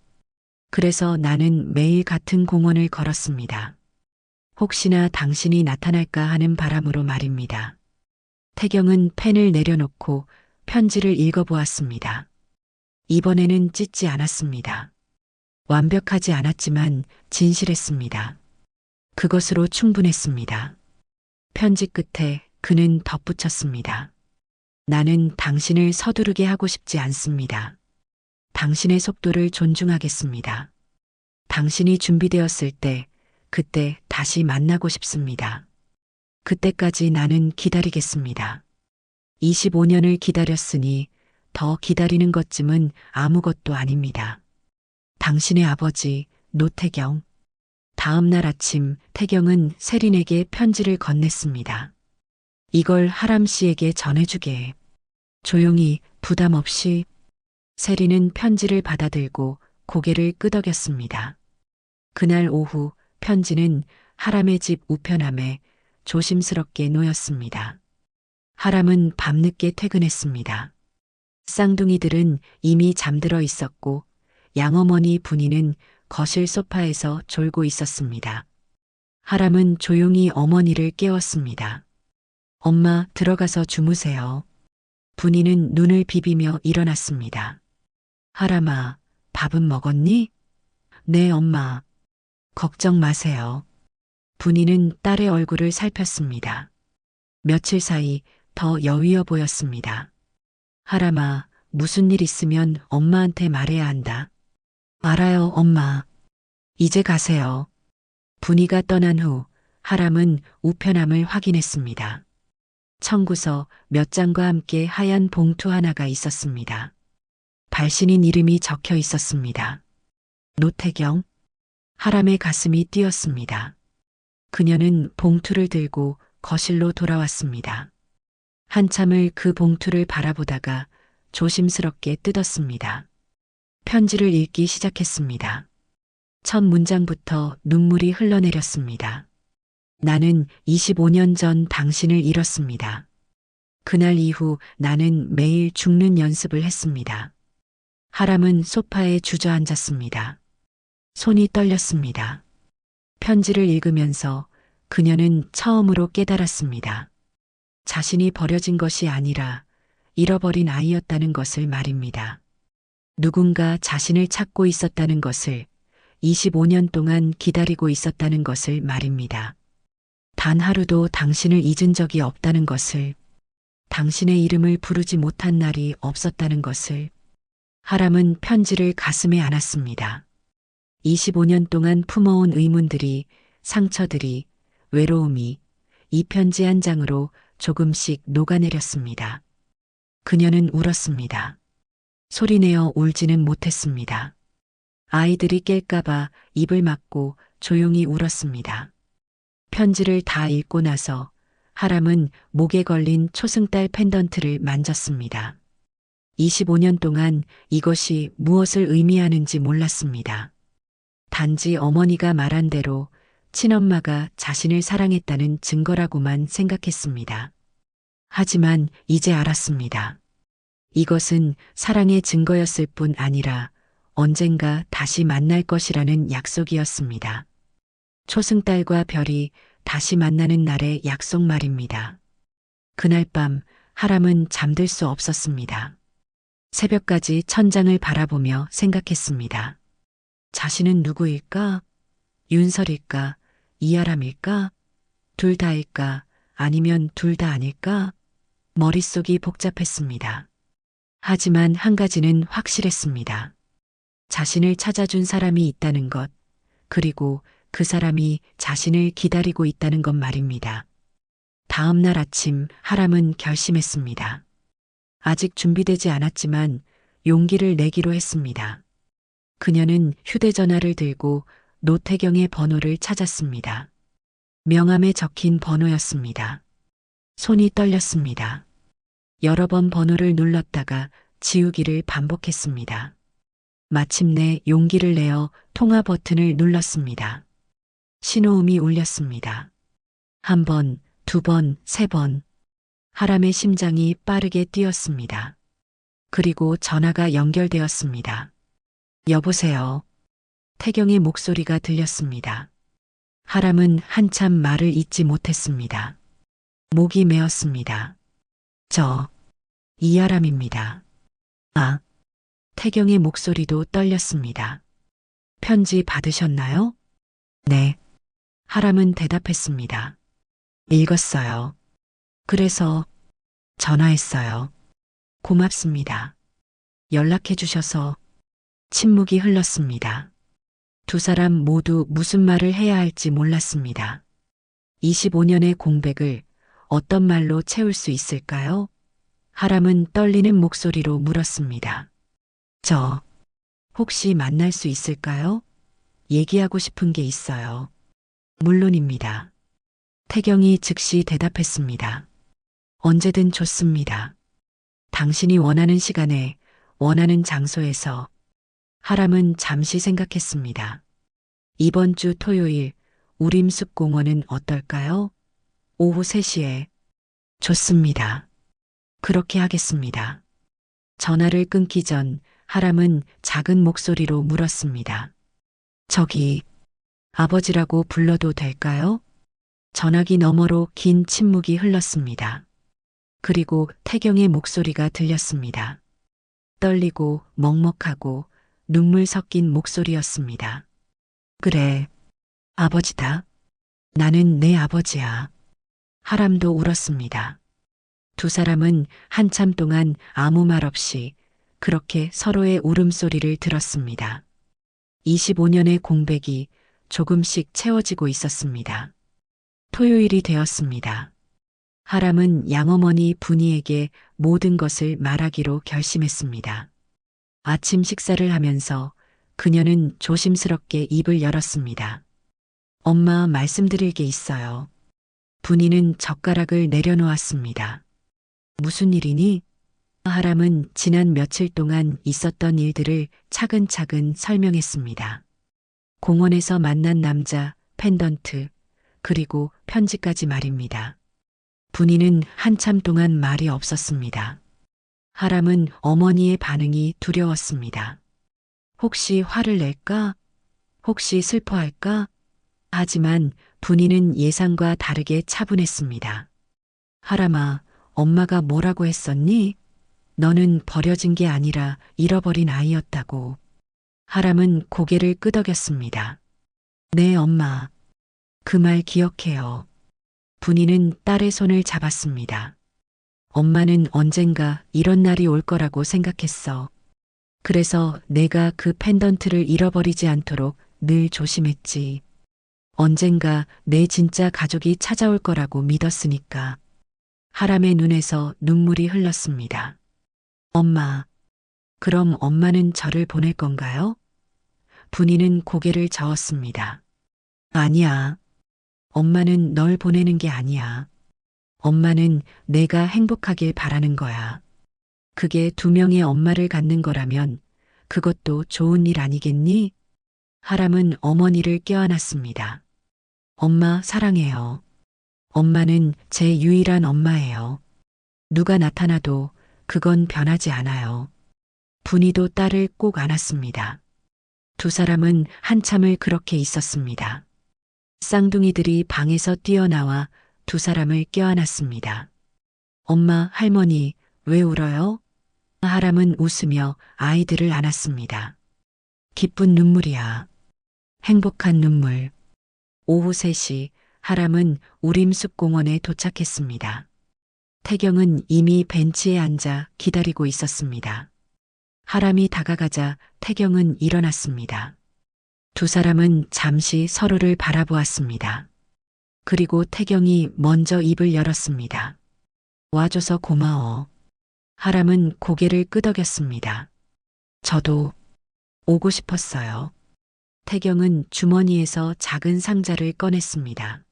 그래서 나는 매일 같은 공원을 걸었습니다. 혹시나 당신이 나타날까 하는 바람으로 말입니다. 태경은 펜을 내려놓고 편지를 읽어보았습니다. 이번에는 찢지 않았습니다. 완벽하지 않았지만 진실했습니다. 그것으로 충분했습니다. 편지 끝에 그는 덧붙였습니다. 나는 당신을 서두르게 하고 싶지 않습니다. 당신의 속도를 존중하겠습니다. 당신이 준비되었을 때, 그때 다시 만나고 싶습니다. 그때까지 나는 기다리겠습니다. 25년을 기다렸으니 더 기다리는 것쯤은 아무것도 아닙니다. 당신의 아버지, 노태경. 다음 날 아침 태경은 세린에게 편지를 건넸습니다. 이걸 하람 씨에게 전해주게. 조용히, 부담 없이. 세린은 편지를 받아들고 고개를 끄덕였습니다. 그날 오후 편지는 하람의 집 우편함에 조심스럽게 놓였습니다. 하람은 밤늦게 퇴근했습니다. 쌍둥이들은 이미 잠들어 있었고 양어머니 분이는 거실 소파에서 졸고 있었습니다. 하람은 조용히 어머니를 깨웠습니다. 엄마, 들어가서 주무세요. 분이는 눈을 비비며 일어났습니다. 하람아, 밥은 먹었니? 네, 엄마. 걱정 마세요. 분이는 딸의 얼굴을 살폈습니다. 며칠 사이 더 여위어 보였습니다. 하람아, 무슨 일 있으면 엄마한테 말해야 한다. 알아요, 엄마. 이제 가세요. 분이가 떠난 후 하람은 우편함을 확인했습니다. 청구서 몇 장과 함께 하얀 봉투 하나가 있었습니다. 발신인 이름이 적혀 있었습니다. 노태경. 하람의 가슴이 뛰었습니다. 그녀는 봉투를 들고 거실로 돌아왔습니다. 한참을 그 봉투를 바라보다가 조심스럽게 뜯었습니다. 편지를 읽기 시작했습니다. 첫 문장부터 눈물이 흘러내렸습니다. 나는 25년 전 당신을 잃었습니다. 그날 이후 나는 매일 죽는 연습을 했습니다. 하람은 소파에 주저앉았습니다. 손이 떨렸습니다. 편지를 읽으면서 그녀는 처음으로 깨달았습니다. 자신이 버려진 것이 아니라 잃어버린 아이였다는 것을 말입니다. 누군가 자신을 찾고 있었다는 것을, 25년 동안 기다리고 있었다는 것을 말입니다. 단 하루도 당신을 잊은 적이 없다는 것을, 당신의 이름을 부르지 못한 날이 없었다는 것을. 하람은 편지를 가슴에 안았습니다. 25년 동안 품어온 의문들이, 상처들이, 외로움이 이 편지 한 장으로 조금씩 녹아내렸습니다. 그녀는 울었습니다. 소리내어 울지는 못했습니다. 아이들이 깰까봐 입을 막고 조용히 울었습니다. 편지를 다 읽고 나서 하람은 목에 걸린 초승달 펜던트를 만졌습니다. 25년 동안 이것이 무엇을 의미하는지 몰랐습니다. 단지 어머니가 말한 대로 친엄마가 자신을 사랑했다는 증거라고만 생각했습니다. 하지만 이제 알았습니다. 이것은 사랑의 증거였을 뿐 아니라 언젠가 다시 만날 것이라는 약속이었습니다. 초승달과 별이 다시 만나는 날의 약속 말입니다. 그날 밤 하람은 잠들 수 없었습니다. 새벽까지 천장을 바라보며 생각했습니다. 자신은 누구일까? 윤설일까? 이하람일까? 둘 다일까? 아니면 둘 다 아닐까? 머릿속이 복잡했습니다. 하지만 한 가지는 확실했습니다. 자신을 찾아준 사람이 있다는 것, 그리고 그 사람이 자신을 기다리고 있다는 것 말입니다. 다음 날 아침 하람은 결심했습니다. 아직 준비되지 않았지만 용기를 내기로 했습니다. 그녀는 휴대전화를 들고 노태경의 번호를 찾았습니다. 명함에 적힌 번호였습니다. 손이 떨렸습니다. 여러 번 번호를 눌렀다가 지우기를 반복했습니다. 마침내 용기를 내어 통화 버튼을 눌렀습니다. 신호음이 울렸습니다. 한 번, 두 번, 세 번. 하람의 심장이 빠르게 뛰었습니다. 그리고 전화가 연결되었습니다. 여보세요. 태경의 목소리가 들렸습니다. 하람은 한참 말을 잇지 못했습니다. 목이 메었습니다. 저, 이하람입니다. 아, 태경의 목소리도 떨렸습니다. 편지 받으셨나요? 네. 하람은 대답했습니다. 읽었어요. 그래서 전화했어요. 고맙습니다. 연락해 주셔서. 침묵이 흘렀습니다. 두 사람 모두 무슨 말을 해야 할지 몰랐습니다. 25년의 공백을 어떤 말로 채울 수 있을까요? 하람은 떨리는 목소리로 물었습니다. 저, 혹시 만날 수 있을까요? 얘기하고 싶은 게 있어요. 물론입니다. 태경이 즉시 대답했습니다. 언제든 좋습니다. 당신이 원하는 시간에, 원하는 장소에서. 하람은 잠시 생각했습니다. 이번 주 토요일 우림숲 공원은 어떨까요? 오후 3시에. 좋습니다. 그렇게 하겠습니다. 전화를 끊기 전 하람은 작은 목소리로 물었습니다. 저기, 아버지라고 불러도 될까요? 전화기 너머로 긴 침묵이 흘렀습니다. 그리고 태경의 목소리가 들렸습니다. 떨리고 먹먹하고 눈물 섞인 목소리였습니다. 그래, 아버지다. 나는 내 아버지야. 하람도 울었습니다. 두 사람은 한참 동안 아무 말 없이 그렇게 서로의 울음소리를 들었습니다. 25년의 공백이 조금씩 채워지고 있었습니다. 토요일이 되었습니다. 하람은 양어머니 분이에게 모든 것을 말하기로 결심했습니다. 아침 식사를 하면서 그녀는 조심스럽게 입을 열었습니다. 엄마 말씀드릴 게 있어요. 분이는 젓가락을 내려놓았습니다. 무슨 일이니? 하람은 지난 며칠 동안 있었던 일들을 차근차근 설명했습니다. 공원에서 만난 남자, 펜던트, 그리고 편지까지 말입니다. 분이는 한참 동안 말이 없었습니다. 하람은 어머니의 반응이 두려웠습니다. 혹시 화를 낼까? 혹시 슬퍼할까? 하지만 분이는 예상과 다르게 차분했습니다. 하람아, 엄마가 뭐라고 했었니? 너는 버려진 게 아니라 잃어버린 아이였다고. 하람은 고개를 끄덕였습니다. 네, 엄마. 그 말 기억해요. 분이는 딸의 손을 잡았습니다. 엄마는 언젠가 이런 날이 올 거라고 생각했어. 그래서 내가 그 펜던트를 잃어버리지 않도록 늘 조심했지. 언젠가 내 진짜 가족이 찾아올 거라고 믿었으니까. 하람의 눈에서 눈물이 흘렀습니다. 엄마, 그럼 엄마는 저를 보낼 건가요? 분이는 고개를 저었습니다. 아니야. 엄마는 널 보내는 게 아니야. 엄마는 내가 행복하길 바라는 거야. 그게 두 명의 엄마를 갖는 거라면 그것도 좋은 일 아니겠니? 하람은 어머니를 껴안았습니다. 엄마 사랑해요. 엄마는 제 유일한 엄마예요. 누가 나타나도 그건 변하지 않아요. 분이도 딸을 꼭 안았습니다. 두 사람은 한참을 그렇게 있었습니다. 쌍둥이들이 방에서 뛰어나와 두 사람을 껴안았습니다. 엄마, 할머니, 왜 울어요? 하람은 웃으며 아이들을 안았습니다. 기쁜 눈물이야. 행복한 눈물. 오후 3시 하람은 우림숲 공원에 도착했습니다. 태경은 이미 벤치에 앉아 기다리고 있었습니다. 하람이 다가가자 태경은 일어났습니다. 두 사람은 잠시 서로를 바라보았습니다. 그리고 태경이 먼저 입을 열었습니다. 와줘서 고마워. 하람은 고개를 끄덕였습니다. 저도 오고 싶었어요. 태경은 주머니에서 작은 상자를 꺼냈습니다.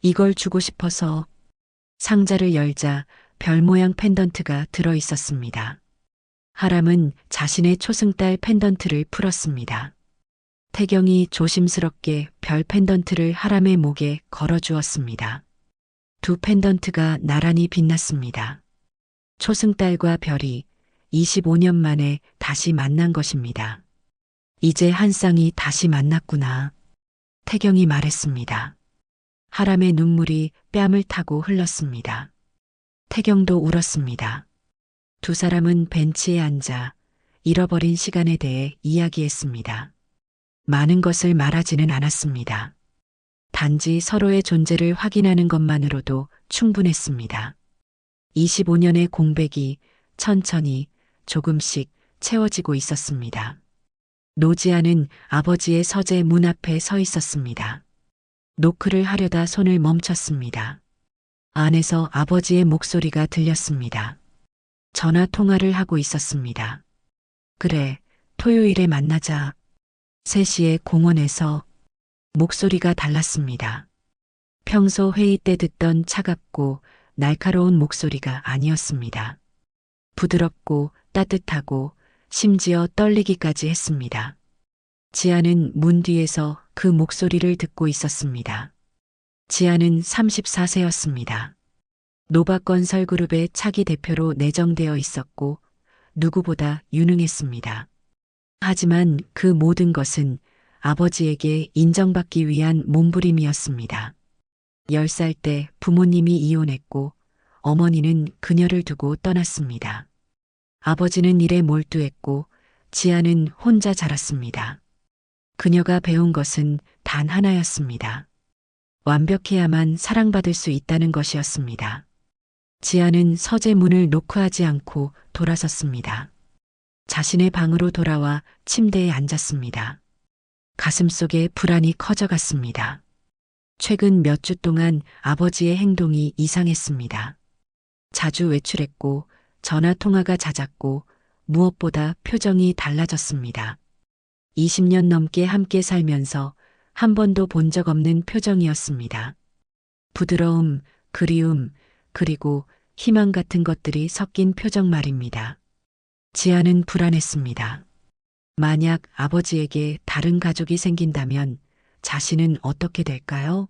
이걸 주고 싶어서. 상자를 열자 별 모양 펜던트가 들어 있었습니다. 하람은 자신의 초승달 펜던트를 풀었습니다. 태경이 조심스럽게 별 펜던트를 하람의 목에 걸어 주었습니다. 두 펜던트가 나란히 빛났습니다. 초승달과 별이 25년 만에 다시 만난 것입니다. 이제 한 쌍이 다시 만났구나. 태경이 말했습니다. 하람의 눈물이 뺨을 타고 흘렀습니다. 태경도 울었습니다. 두 사람은 벤치에 앉아 잃어버린 시간에 대해 이야기했습니다. 많은 것을 말하지는 않았습니다. 단지 서로의 존재를 확인하는 것만으로도 충분했습니다. 25년의 공백이 천천히 조금씩 채워지고 있었습니다. 노지아는 아버지의 서재 문 앞에 서 있었습니다. 노크를 하려다 손을 멈췄습니다. 안에서 아버지의 목소리가 들렸습니다. 전화 통화를 하고 있었습니다. 그래, 토요일에 만나자. 3시에 공원에서. 목소리가 달랐습니다. 평소 회의 때 듣던 차갑고 날카로운 목소리가 아니었습니다. 부드럽고 따뜻하고 심지어 떨리기까지 했습니다. 지아는 문 뒤에서 그 목소리를 듣고 있었습니다. 지아는 34세였습니다. 노바건설그룹의 차기 대표로 내정되어 있었고 누구보다 유능했습니다. 하지만 그 모든 것은 아버지에게 인정받기 위한 몸부림이었습니다. 10살 때 부모님이 이혼했고 어머니는 그녀를 두고 떠났습니다. 아버지는 일에 몰두했고 지아는 혼자 자랐습니다. 그녀가 배운 것은 단 하나였습니다. 완벽해야만 사랑받을 수 있다는 것이었습니다. 지아는 서재 문을 노크하지 않고 돌아섰습니다. 자신의 방으로 돌아와 침대에 앉았습니다. 가슴속에 불안이 커져갔습니다. 최근 몇 주 동안 아버지의 행동이 이상했습니다. 자주 외출했고 전화 통화가 잦았고 무엇보다 표정이 달라졌습니다. 20년 넘게 함께 살면서 한 번도 본 적 없는 표정이었습니다. 부드러움, 그리움, 그리고 희망 같은 것들이 섞인 표정 말입니다. 지아는 불안했습니다. 만약 아버지에게 다른 가족이 생긴다면 자신은 어떻게 될까요?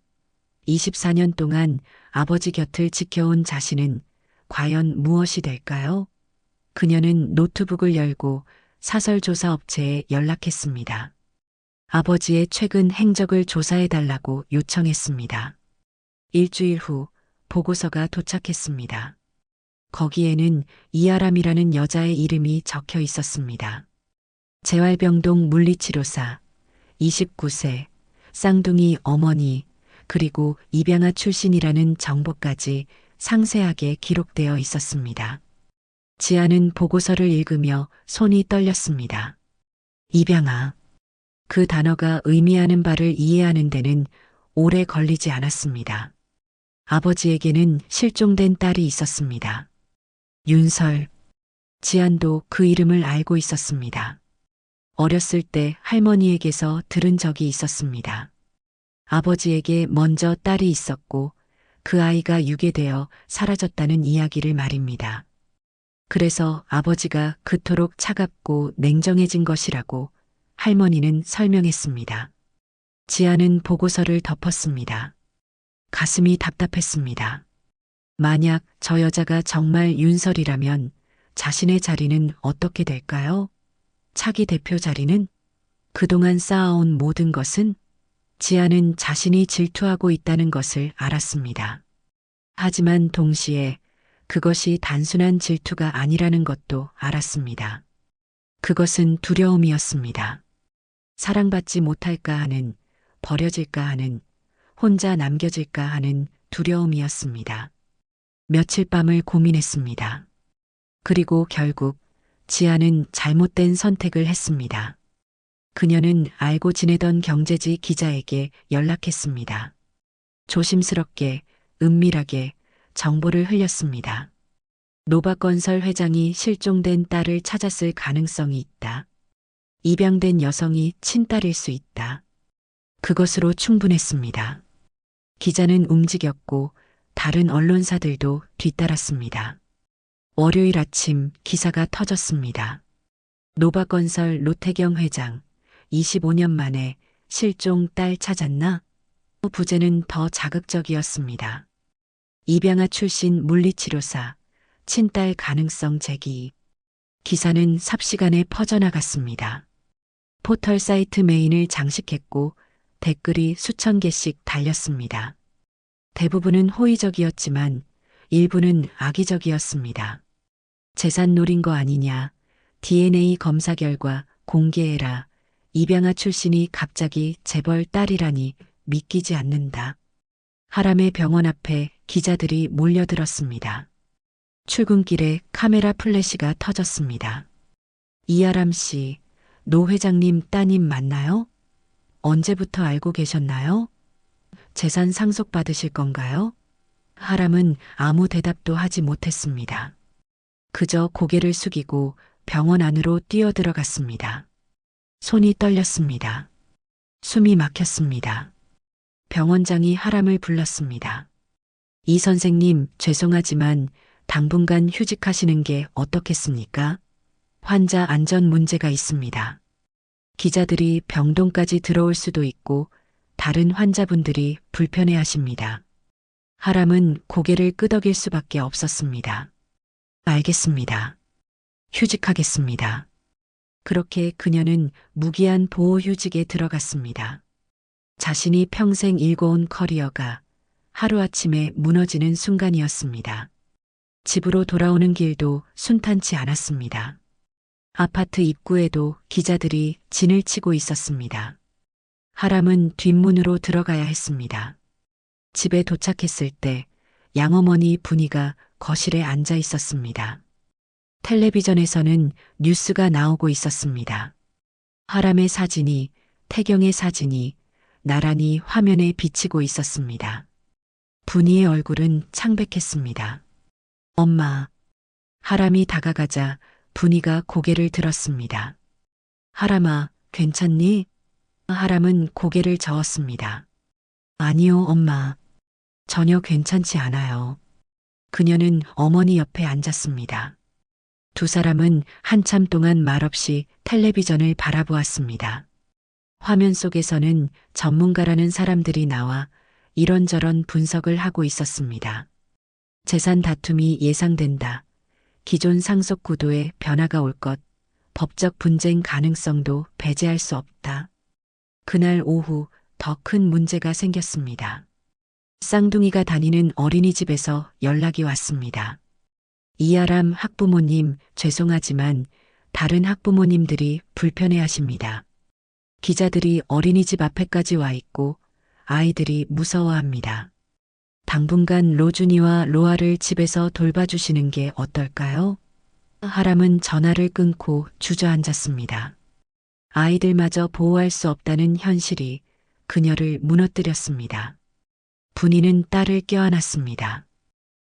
24년 동안 아버지 곁을 지켜온 자신은 과연 무엇이 될까요? 그녀는 노트북을 열고 사설조사 업체에 연락했습니다. 아버지의 최근 행적을 조사해달라고 요청했습니다. 일주일 후 보고서가 도착했습니다. 거기에는 이아람이라는 여자의 이름이 적혀 있었습니다. 재활병동 물리치료사, 29세, 쌍둥이 어머니, 그리고 입양아 출신이라는 정보까지 상세하게 기록되어 있었습니다. 지아는 보고서를 읽으며 손이 떨렸습니다. 입양아. 그 단어가 의미하는 바를 이해하는 데는 오래 걸리지 않았습니다. 아버지에게는 실종된 딸이 있었습니다. 윤설. 지안도 그 이름을 알고 있었습니다. 어렸을 때 할머니에게서 들은 적이 있었습니다. 아버지에게 먼저 딸이 있었고 그 아이가 유괴되어 사라졌다는 이야기를 말입니다. 그래서 아버지가 그토록 차갑고 냉정해진 것이라고 할머니는 설명했습니다. 지아는 보고서를 덮었습니다. 가슴이 답답했습니다. 만약 저 여자가 정말 윤설이라면 자신의 자리는 어떻게 될까요? 차기 대표 자리는? 그동안 쌓아온 모든 것은? 지아는 자신이 질투하고 있다는 것을 알았습니다. 하지만 동시에 그것이 단순한 질투가 아니라는 것도 알았습니다. 그것은 두려움이었습니다. 사랑받지 못할까 하는, 버려질까 하는, 혼자 남겨질까 하는 두려움이었습니다. 며칠 밤을 고민했습니다. 그리고 결국 지아는 잘못된 선택을 했습니다. 그녀는 알고 지내던 경제지 기자에게 연락했습니다. 조심스럽게, 은밀하게 정보를 흘렸습니다. 노바건설 회장이 실종된 딸을 찾았을 가능성이 있다. 입양된 여성이 친딸일 수 있다. 그것으로 충분했습니다. 기자는 움직였고 다른 언론사들도 뒤따랐습니다. 월요일 아침 기사가 터졌습니다. 노바건설 노태경 회장 25년 만에 실종 딸 찾았나? 부제는 더 자극적이었습니다. 입양아 출신 물리치료사, 친딸 가능성 제기. 기사는 삽시간에 퍼져나갔습니다. 포털 사이트 메인을 장식했고 댓글이 수천 개씩 달렸습니다. 대부분은 호의적이었지만 일부는 악의적이었습니다. 재산 노린 거 아니냐, DNA 검사 결과 공개해라, 입양아 출신이 갑자기 재벌 딸이라니 믿기지 않는다. 하람의 병원 앞에 기자들이 몰려들었습니다. 출근길에 카메라 플래시가 터졌습니다. 이아람 씨, 노 회장님 따님 맞나요? 언제부터 알고 계셨나요? 재산 상속받으실 건가요? 하람은 아무 대답도 하지 못했습니다. 그저 고개를 숙이고 병원 안으로 뛰어들어갔습니다. 손이 떨렸습니다. 숨이 막혔습니다. 병원장이 하람을 불렀습니다. 이 선생님, 죄송하지만 당분간 휴직하시는 게 어떻겠습니까? 환자 안전 문제가 있습니다. 기자들이 병동까지 들어올 수도 있고 다른 환자분들이 불편해하십니다. 하람은 고개를 끄덕일 수밖에 없었습니다. 알겠습니다. 휴직하겠습니다. 그렇게 그녀는 무기한 보호휴직에 들어갔습니다. 자신이 평생 일궈온 커리어가 하루아침에 무너지는 순간이었습니다. 집으로 돌아오는 길도 순탄치 않았습니다. 아파트 입구에도 기자들이 진을 치고 있었습니다. 하람은 뒷문으로 들어가야 했습니다. 집에 도착했을 때 양어머니 분이가 거실에 앉아 있었습니다. 텔레비전에서는 뉴스가 나오고 있었습니다. 하람의 사진이, 태경의 사진이 나란히 화면에 비치고 있었습니다. 분이의 얼굴은 창백했습니다. 엄마. 하람이 다가가자 분이가 고개를 들었습니다. 하람아, 괜찮니? 하람은 고개를 저었습니다. 아니요, 엄마. 전혀 괜찮지 않아요. 그녀는 어머니 옆에 앉았습니다. 두 사람은 한참 동안 말없이 텔레비전을 바라보았습니다. 화면 속에서는 전문가라는 사람들이 나와 이런저런 분석을 하고 있었습니다. 재산 다툼이 예상된다. 기존 상속 구도에 변화가 올 것, 법적 분쟁 가능성도 배제할 수 없다. 그날 오후 더 큰 문제가 생겼습니다. 쌍둥이가 다니는 어린이집에서 연락이 왔습니다. 이아람 학부모님, 죄송하지만 다른 학부모님들이 불편해하십니다. 기자들이 어린이집 앞에까지 와 있고 아이들이 무서워합니다. 당분간 로준이와 로아를 집에서 돌봐주시는 게 어떨까요? 하람은 전화를 끊고 주저앉았습니다. 아이들마저 보호할 수 없다는 현실이 그녀를 무너뜨렸습니다. 분이는 딸을 껴안았습니다.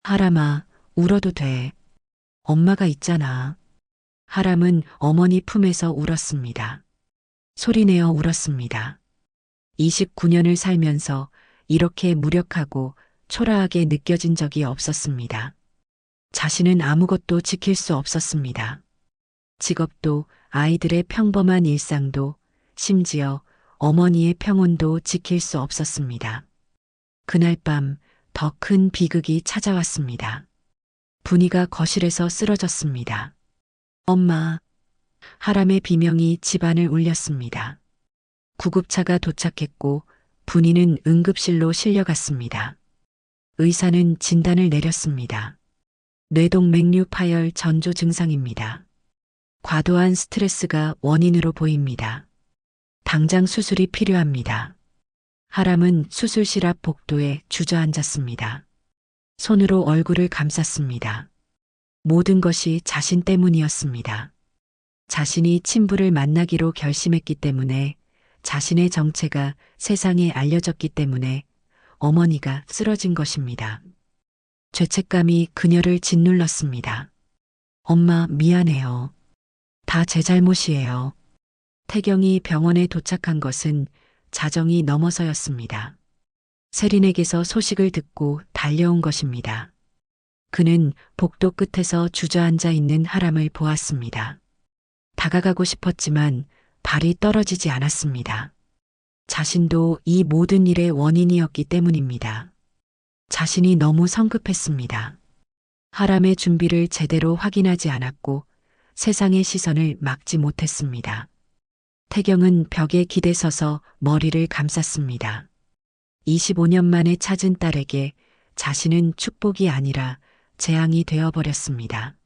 하람아, 울어도 돼. 엄마가 있잖아. 하람은 어머니 품에서 울었습니다. 소리내어 울었습니다. 29년을 살면서 이렇게 무력하고 초라하게 느껴진 적이 없었습니다. 자신은 아무것도 지킬 수 없었습니다. 직업도, 아이들의 평범한 일상도, 심지어 어머니의 평온도 지킬 수 없었습니다. 그날 밤 더 큰 비극이 찾아왔습니다. 분이가 거실에서 쓰러졌습니다. 엄마. 하람의 비명이 집안을 울렸습니다. 구급차가 도착했고 분이는 응급실로 실려갔습니다. 의사는 진단을 내렸습니다. 뇌동맥류 파열 전조 증상입니다. 과도한 스트레스가 원인으로 보입니다. 당장 수술이 필요합니다. 하람은 수술실 앞 복도에 주저앉았습니다. 손으로 얼굴을 감쌌습니다. 모든 것이 자신 때문이었습니다. 자신이 친부를 만나기로 결심했기 때문에, 자신의 정체가 세상에 알려졌기 때문에 어머니가 쓰러진 것입니다. 죄책감이 그녀를 짓눌렀습니다. 엄마, 미안해요. 다 제 잘못이에요. 태경이 병원에 도착한 것은 자정이 넘어서였습니다. 세린에게서 소식을 듣고 달려온 것입니다. 그는 복도 끝에서 주저앉아 있는 하람을 보았습니다. 다가가고 싶었지만 발이 떨어지지 않았습니다. 자신도 이 모든 일의 원인이었기 때문입니다. 자신이 너무 성급했습니다. 하람의 준비를 제대로 확인하지 않았고 세상의 시선을 막지 못했습니다. 태경은 벽에 기대서서 머리를 감쌌습니다. 25년 만에 찾은 딸에게 자신은 축복이 아니라 재앙이 되어버렸습니다.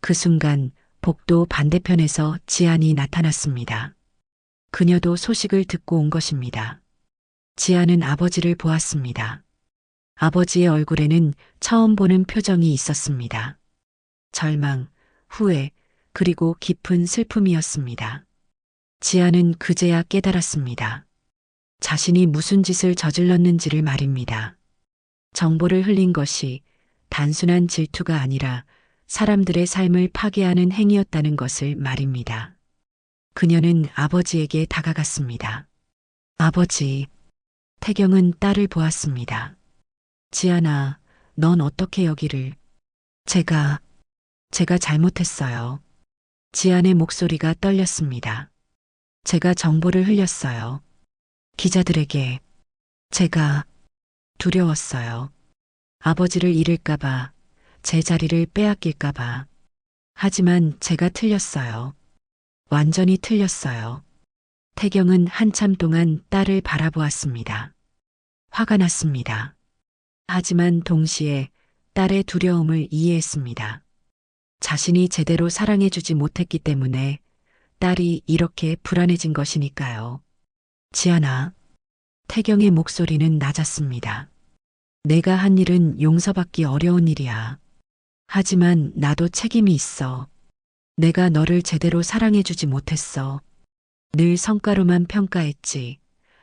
그 순간 복도 반대편에서 지안이 나타났습니다. 그녀도 소식을 듣고 온 것입니다. 지안은 아버지를 보았습니다. 아버지의 얼굴에는 처음 보는 표정이 있었습니다. 절망, 후회, 그리고 깊은 슬픔이었습니다. 지안은 그제야 깨달았습니다. 자신이 무슨 짓을 저질렀는지를 말입니다. 정보를 흘린 것이 단순한 질투가 아니라 사람들의 삶을 파괴하는 행위였다는 것을 말입니다. 그녀는 아버지에게 다가갔습니다. 아버지. 태경은 딸을 보았습니다. 지안아, 넌 어떻게 여기를? 제가 잘못했어요. 지안의 목소리가 떨렸습니다. 제가 정보를 흘렸어요. 기자들에게. 제가 두려웠어요. 아버지를 잃을까봐, 제 자리를 빼앗길까봐. 하지만 제가 틀렸어요. 완전히 틀렸어요. 태경은 한참 동안 딸을 바라보았습니다. 화가 났습니다. 하지만 동시에 딸의 두려움을 이해했습니다. 자신이 제대로 사랑해주지 못했기 때문에 딸이 이렇게 불안해진 것이니까요. 지안아. 태경의 목소리는 낮았습니다. 내가 한 일은 용서받기 어려운 일이야. 하지만 나도 책임이 있어. 내가 너를 제대로 사랑해주지 못했어. 늘 성과로만 평가했지.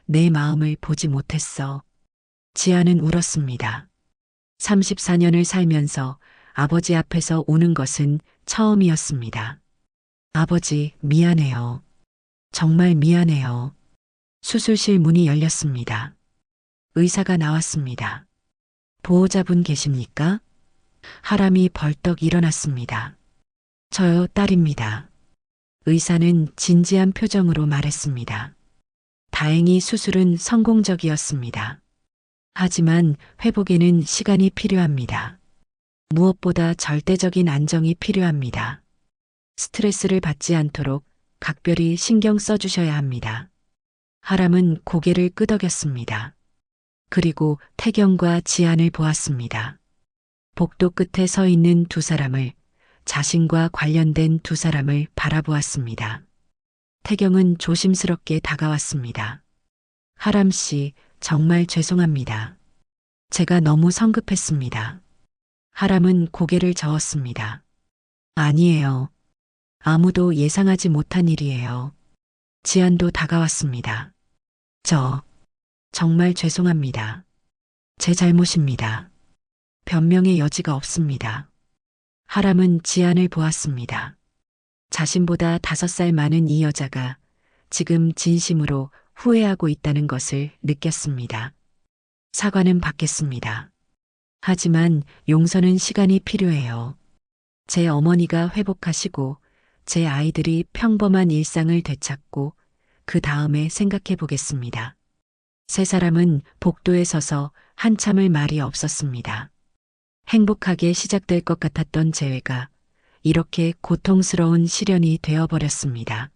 내 마음을 보지 못했어. 지아는 울었습니다. 34년을 살면서 아버지 앞에서 우는 것은 처음이었습니다. 아버지, 미안해요. 정말 미안해요. 수술실 문이 열렸습니다. 의사가 나왔습니다. 보호자분 계십니까? 하람이 벌떡 일어났습니다. 저요, 딸입니다. 의사는 진지한 표정으로 말했습니다. 다행히 수술은 성공적이었습니다. 하지만 회복에는 시간이 필요합니다. 무엇보다 절대적인 안정이 필요합니다. 스트레스를 받지 않도록 각별히 신경 써주셔야 합니다. 하람은 고개를 끄덕였습니다. 그리고 태경과 지안을 보았습니다. 복도 끝에 서 있는 두 사람을, 자신과 관련된 두 사람을 바라보았습니다. 태경은 조심스럽게 다가왔습니다. 하람 씨, 정말 죄송합니다. 제가 너무 성급했습니다. 하람은 고개를 저었습니다. 아니에요. 아무도 예상하지 못한 일이에요. 지안도 다가왔습니다. 정말 죄송합니다. 제 잘못입니다. 변명의 여지가 없습니다. 하람은 지안을 보았습니다. 자신보다 5살 많은 이 여자가 지금 진심으로 후회하고 있다는 것을 느꼈습니다. 사과는 받겠습니다. 하지만 용서는 시간이 필요해요. 제 어머니가 회복하시고 제 아이들이 평범한 일상을 되찾고 그 다음에 생각해 보겠습니다. 세 사람은 복도에 서서 한참을 말이 없었습니다. 행복하게 시작될 것 같았던 재회가 이렇게 고통스러운 시련이 되어버렸습니다.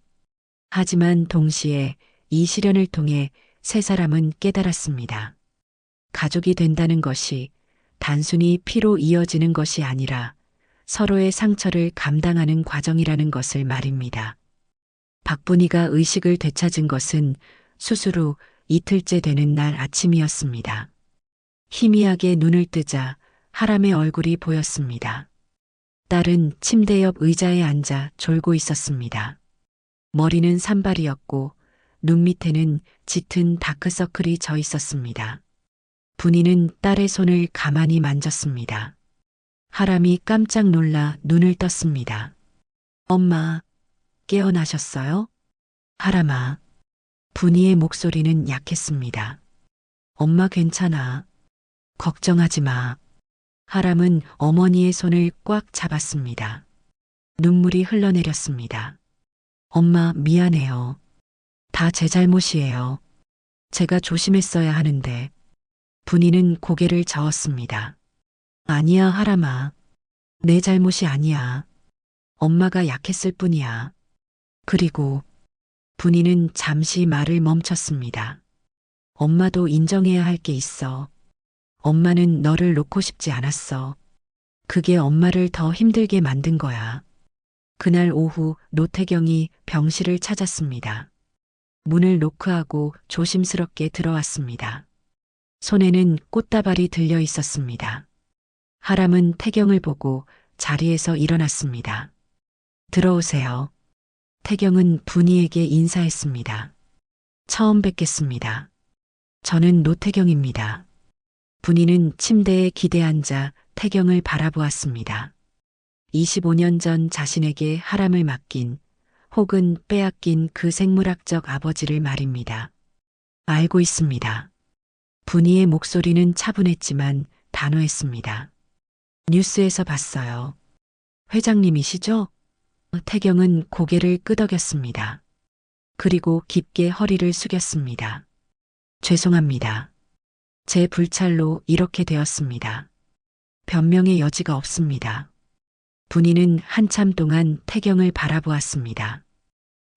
하지만 동시에 이 시련을 통해 세 사람은 깨달았습니다. 가족이 된다는 것이 단순히 피로 이어지는 것이 아니라 서로의 상처를 감당하는 과정이라는 것을 말입니다. 박분이가 의식을 되찾은 것은 수술 후 이틀째 되는 날 아침이었습니다. 희미하게 눈을 뜨자 하람의 얼굴이 보였습니다. 딸은 침대 옆 의자에 앉아 졸고 있었습니다. 머리는 산발이었고 눈 밑에는 짙은 다크서클이 져 있었습니다. 분이는 딸의 손을 가만히 만졌습니다. 하람이 깜짝 놀라 눈을 떴습니다. 엄마, 깨어나셨어요? 하람아. 분이의 목소리는 약했습니다. 엄마 괜찮아. 걱정하지 마. 하람은 어머니의 손을 꽉 잡았습니다. 눈물이 흘러내렸습니다. 엄마 미안해요. 다 제 잘못이에요. 제가 조심했어야 하는데. 분이는 고개를 저었습니다. 아니야 하람아. 내 잘못이 아니야. 엄마가 약했을 뿐이야. 그리고 분이는 잠시 말을 멈췄습니다. 엄마도 인정해야 할 게 있어. 엄마는 너를 놓고 싶지 않았어. 그게 엄마를 더 힘들게 만든 거야. 그날 오후 노태경이 병실을 찾았습니다. 문을 노크하고 조심스럽게 들어왔습니다. 손에는 꽃다발이 들려 있었습니다. 하람은 태경을 보고 자리에서 일어났습니다. 들어오세요. 태경은 분이에게 인사했습니다. 처음 뵙겠습니다. 저는 노태경입니다. 분이는 침대에 기대 앉아 태경을 바라보았습니다. 25년 전 자신에게 하람을 맡긴 혹은 빼앗긴 그 생물학적 아버지를 말입니다. 알고 있습니다. 분이의 목소리는 차분했지만 단호했습니다. 뉴스에서 봤어요. 회장님이시죠? 태경은 고개를 끄덕였습니다. 그리고 깊게 허리를 숙였습니다. 죄송합니다. 제 불찰로 이렇게 되었습니다. 변명의 여지가 없습니다. 분이는 한참 동안 태경을 바라보았습니다.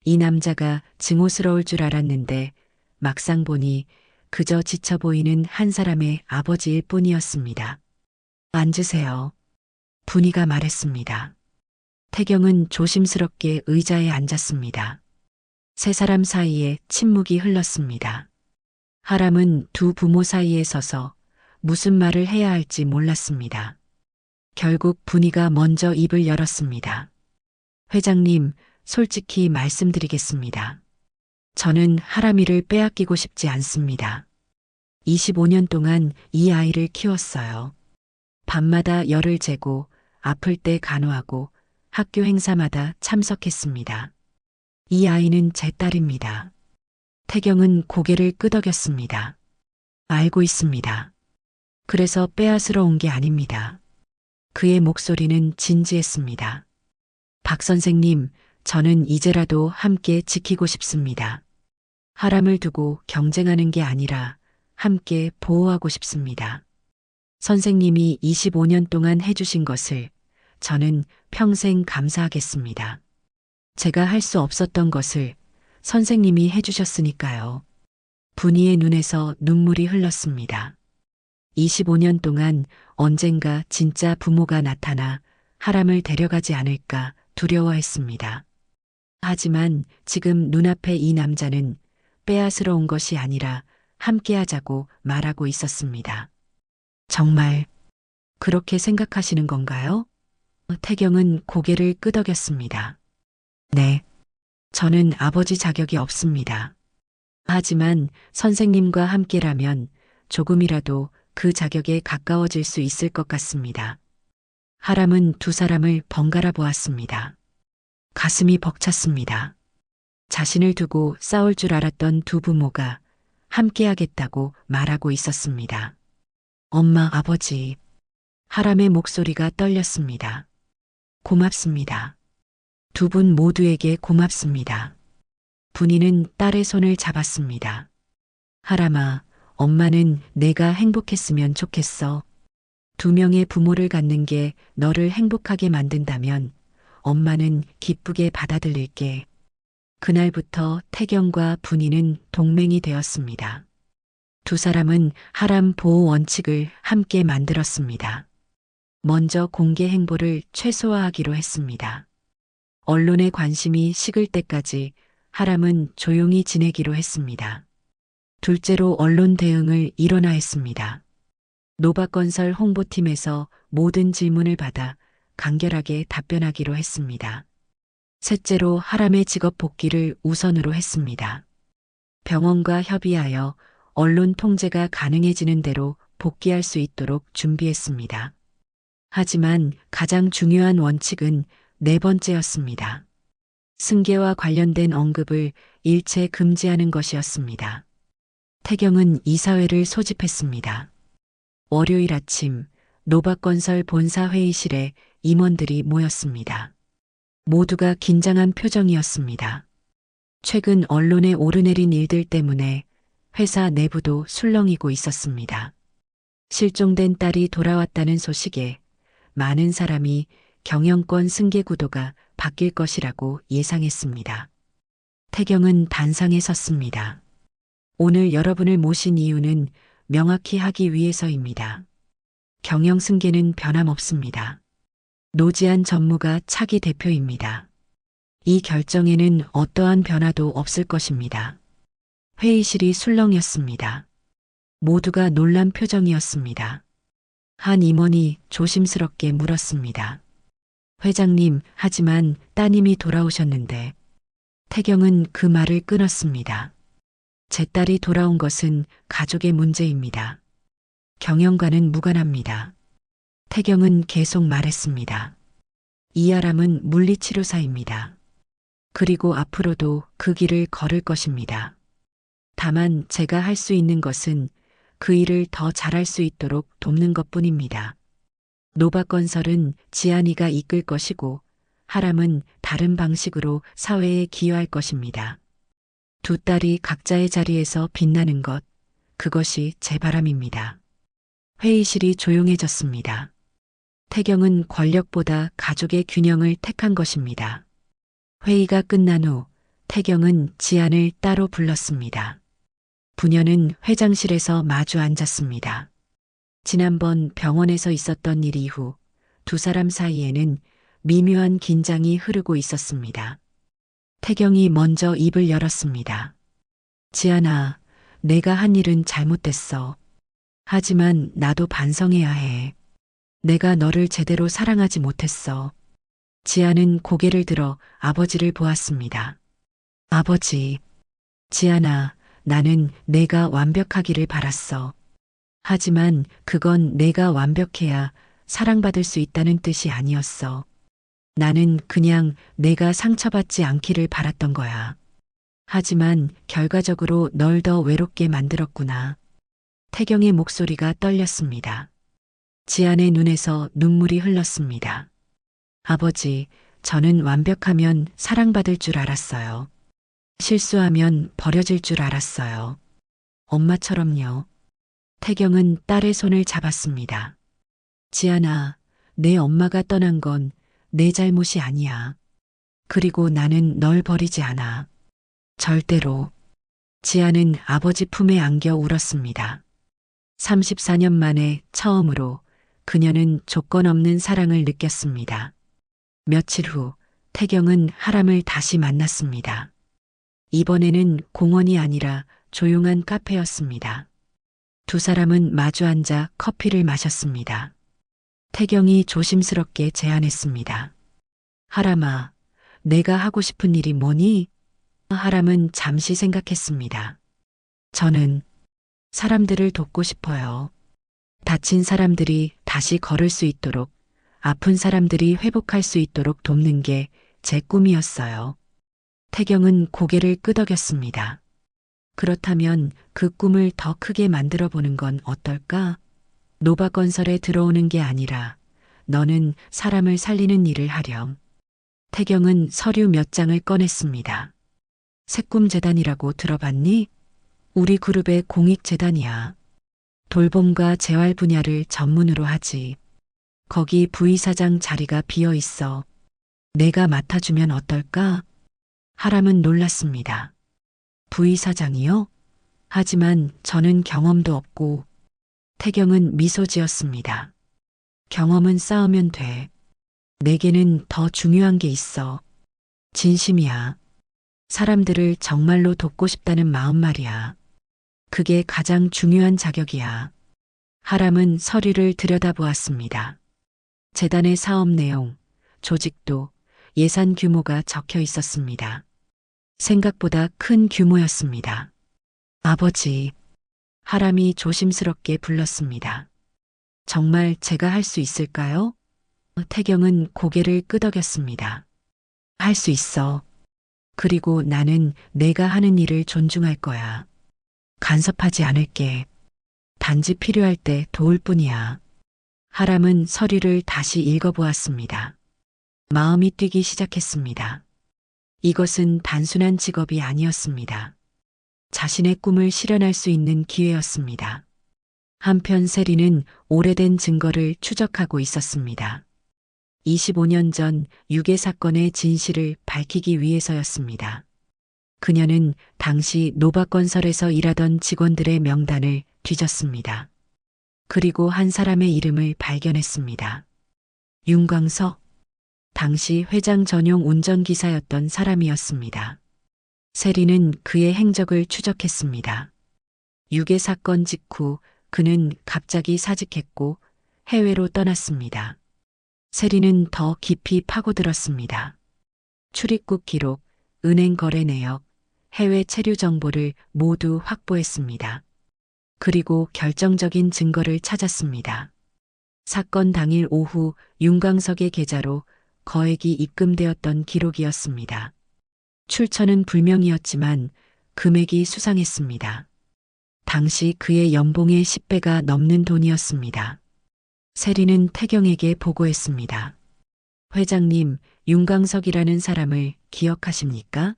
이 남자가 증오스러울 줄 알았는데 막상 보니 그저 지쳐 보이는 한 사람의 아버지일 뿐이었습니다. 앉으세요. 분이가 말했습니다. 태경은 조심스럽게 의자에 앉았습니다. 세 사람 사이에 침묵이 흘렀습니다. 하람은 두 부모 사이에 서서 무슨 말을 해야 할지 몰랐습니다. 결국 분이가 먼저 입을 열었습니다. 회장님, 솔직히 말씀드리겠습니다. 저는 하람이를 빼앗기고 싶지 않습니다. 25년 동안 이 아이를 키웠어요. 밤마다 열을 재고 아플 때 간호하고 학교 행사마다 참석했습니다. 이 아이는 제 딸입니다. 태경은 고개를 끄덕였습니다. 알고 있습니다. 그래서 빼앗으러 온 게 아닙니다. 그의 목소리는 진지했습니다. 박 선생님, 저는 이제라도 함께 지키고 싶습니다. 하람을 두고 경쟁하는 게 아니라 함께 보호하고 싶습니다. 선생님이 25년 동안 해주신 것을 저는 평생 감사하겠습니다. 제가 할 수 없었던 것을 선생님이 해주셨으니까요. 분이의 눈에서 눈물이 흘렀습니다. 25년 동안 언젠가 진짜 부모가 나타나 하람을 데려가지 않을까 두려워했습니다. 하지만 지금 눈앞에 이 남자는 빼앗으러 온 것이 아니라 함께하자고 말하고 있었습니다. 정말 그렇게 생각하시는 건가요? 태경은 고개를 끄덕였습니다. 네, 저는 아버지 자격이 없습니다. 하지만 선생님과 함께라면 조금이라도 그 자격에 가까워질 수 있을 것 같습니다. 하람은 두 사람을 번갈아 보았습니다. 가슴이 벅찼습니다. 자신을 두고 싸울 줄 알았던 두 부모가 함께하겠다고 말하고 있었습니다. 엄마, 아버지. 하람의 목소리가 떨렸습니다. 고맙습니다. 두 분 모두에게 고맙습니다. 분이는 딸의 손을 잡았습니다. 하람아, 엄마는 내가 행복했으면 좋겠어. 두 명의 부모를 갖는 게 너를 행복하게 만든다면 엄마는 기쁘게 받아들일게. 그날부터 태경과 분이는 동맹이 되었습니다. 두 사람은 하람 보호 원칙을 함께 만들었습니다. 먼저 공개 행보를 최소화하기로 했습니다. 언론의 관심이 식을 때까지 하람은 조용히 지내기로 했습니다. 둘째로 언론 대응을 일원화했습니다. 노박건설 홍보팀에서 모든 질문을 받아 간결하게 답변하기로 했습니다. 셋째로 하람의 직업 복귀를 우선으로 했습니다. 병원과 협의하여 언론 통제가 가능해지는 대로 복귀할 수 있도록 준비했습니다. 하지만 가장 중요한 원칙은 네 번째였습니다. 승계와 관련된 언급을 일체 금지하는 것이었습니다. 태경은 이사회를 소집했습니다. 월요일 아침 노박건설 본사 회의실에 임원들이 모였습니다. 모두가 긴장한 표정이었습니다. 최근 언론에 오르내린 일들 때문에 회사 내부도 술렁이고 있었습니다. 실종된 딸이 돌아왔다는 소식에 많은 사람이 경영권 승계 구도가 바뀔 것이라고 예상했습니다. 태경은 단상에 섰습니다. 오늘 여러분을 모신 이유는 명확히 하기 위해서입니다. 경영 승계는 변함없습니다. 노지한 전무가 차기 대표입니다. 이 결정에는 어떠한 변화도 없을 것입니다. 회의실이 술렁였습니다. 모두가 놀란 표정이었습니다. 한 임원이 조심스럽게 물었습니다. 회장님, 하지만 따님이 돌아오셨는데. 태경은 그 말을 끊었습니다. 제 딸이 돌아온 것은 가족의 문제입니다. 경영과는 무관합니다. 태경은 계속 말했습니다. 이아람은 물리치료사입니다. 그리고 앞으로도 그 길을 걸을 것입니다. 다만 제가 할 수 있는 것은 그 일을 더 잘할 수 있도록 돕는 것뿐입니다. 노박건설은 지안이가 이끌 것이고 하람은 다른 방식으로 사회에 기여할 것입니다. 두 딸이 각자의 자리에서 빛나는 것, 그것이 제 바람입니다. 회의실이 조용해졌습니다. 태경은 권력보다 가족의 균형을 택한 것입니다. 회의가 끝난 후 태경은 지안을 따로 불렀습니다. 부녀는 회장실에서 마주 앉았습니다. 지난번 병원에서 있었던 일 이후 두 사람 사이에는 미묘한 긴장이 흐르고 있었습니다. 태경이 먼저 입을 열었습니다. 지안아, 내가 한 일은 잘못됐어. 하지만 나도 반성해야 해. 내가 너를 제대로 사랑하지 못했어. 지안은 고개를 들어 아버지를 보았습니다. 아버지, 지안아, 나는 내가 완벽하기를 바랐어. 하지만 그건 내가 완벽해야 사랑받을 수 있다는 뜻이 아니었어. 나는 그냥 내가 상처받지 않기를 바랐던 거야. 하지만 결과적으로 널 더 외롭게 만들었구나. 태경의 목소리가 떨렸습니다. 지안의 눈에서 눈물이 흘렀습니다. 아버지, 저는 완벽하면 사랑받을 줄 알았어요. 실수하면 버려질 줄 알았어요. 엄마처럼요. 태경은 딸의 손을 잡았습니다. 지안아, 내 엄마가 떠난 건 내 잘못이 아니야. 그리고 나는 널 버리지 않아. 절대로. 지안은 아버지 품에 안겨 울었습니다. 34년 만에 처음으로 그녀는 조건 없는 사랑을 느꼈습니다. 며칠 후 태경은 하람을 다시 만났습니다. 이번에는 공원이 아니라 조용한 카페였습니다. 두 사람은 마주 앉아 커피를 마셨습니다. 태경이 조심스럽게 제안했습니다. 하람아, 내가 하고 싶은 일이 뭐니? 하람은 잠시 생각했습니다. 저는 사람들을 돕고 싶어요. 다친 사람들이 다시 걸을 수 있도록, 아픈 사람들이 회복할 수 있도록 돕는 게 제 꿈이었어요. 태경은 고개를 끄덕였습니다. 그렇다면 그 꿈을 더 크게 만들어 보는 건 어떨까? 노바건설에 들어오는 게 아니라 너는 사람을 살리는 일을 하렴. 태경은 서류 몇 장을 꺼냈습니다. 새꿈재단이라고 들어봤니? 우리 그룹의 공익재단이야. 돌봄과 재활 분야를 전문으로 하지. 거기 부이사장 자리가 비어 있어. 내가 맡아주면 어떨까? 하람은 놀랐습니다. 부이사장이요? 하지만 저는 경험도 없고. 태경은 미소 지었습니다. 경험은 쌓으면 돼. 내게는 더 중요한 게 있어. 진심이야. 사람들을 정말로 돕고 싶다는 마음 말이야. 그게 가장 중요한 자격이야. 하람은 서류를 들여다보았습니다. 재단의 사업 내용, 조직도, 예산 규모가 적혀 있었습니다. 생각보다 큰 규모였습니다. 아버지, 하람이 조심스럽게 불렀습니다. 정말 제가 할 수 있을까요? 태경은 고개를 끄덕였습니다. 할 수 있어. 그리고 나는 내가 하는 일을 존중할 거야. 간섭하지 않을게. 단지 필요할 때 도울 뿐이야. 하람은 서류를 다시 읽어보았습니다. 마음이 뛰기 시작했습니다. 이것은 단순한 직업이 아니었습니다. 자신의 꿈을 실현할 수 있는 기회였습니다. 한편 세리는 오래된 증거를 추적하고 있었습니다. 25년 전 유괴 사건의 진실을 밝히기 위해서였습니다. 그녀는 당시 노바건설에서 일하던 직원들의 명단을 뒤졌습니다. 그리고 한 사람의 이름을 발견했습니다. 윤광석, 당시 회장 전용 운전기사였던 사람이었습니다. 세리는 그의 행적을 추적했습니다. 유괴 사건 직후 그는 갑자기 사직했고 해외로 떠났습니다. 세리는 더 깊이 파고들었습니다. 출입국 기록, 은행 거래 내역, 해외 체류 정보를 모두 확보했습니다. 그리고 결정적인 증거를 찾았습니다. 사건 당일 오후 윤광석의 계좌로 거액이 입금되었던 기록이었습니다. 출처는 불명이었지만 금액이 수상했습니다. 당시 그의 연봉의 10배가 넘는 돈이었습니다. 세리는 태경에게 보고했습니다. 회장님, 윤광석이라는 사람을 기억하십니까?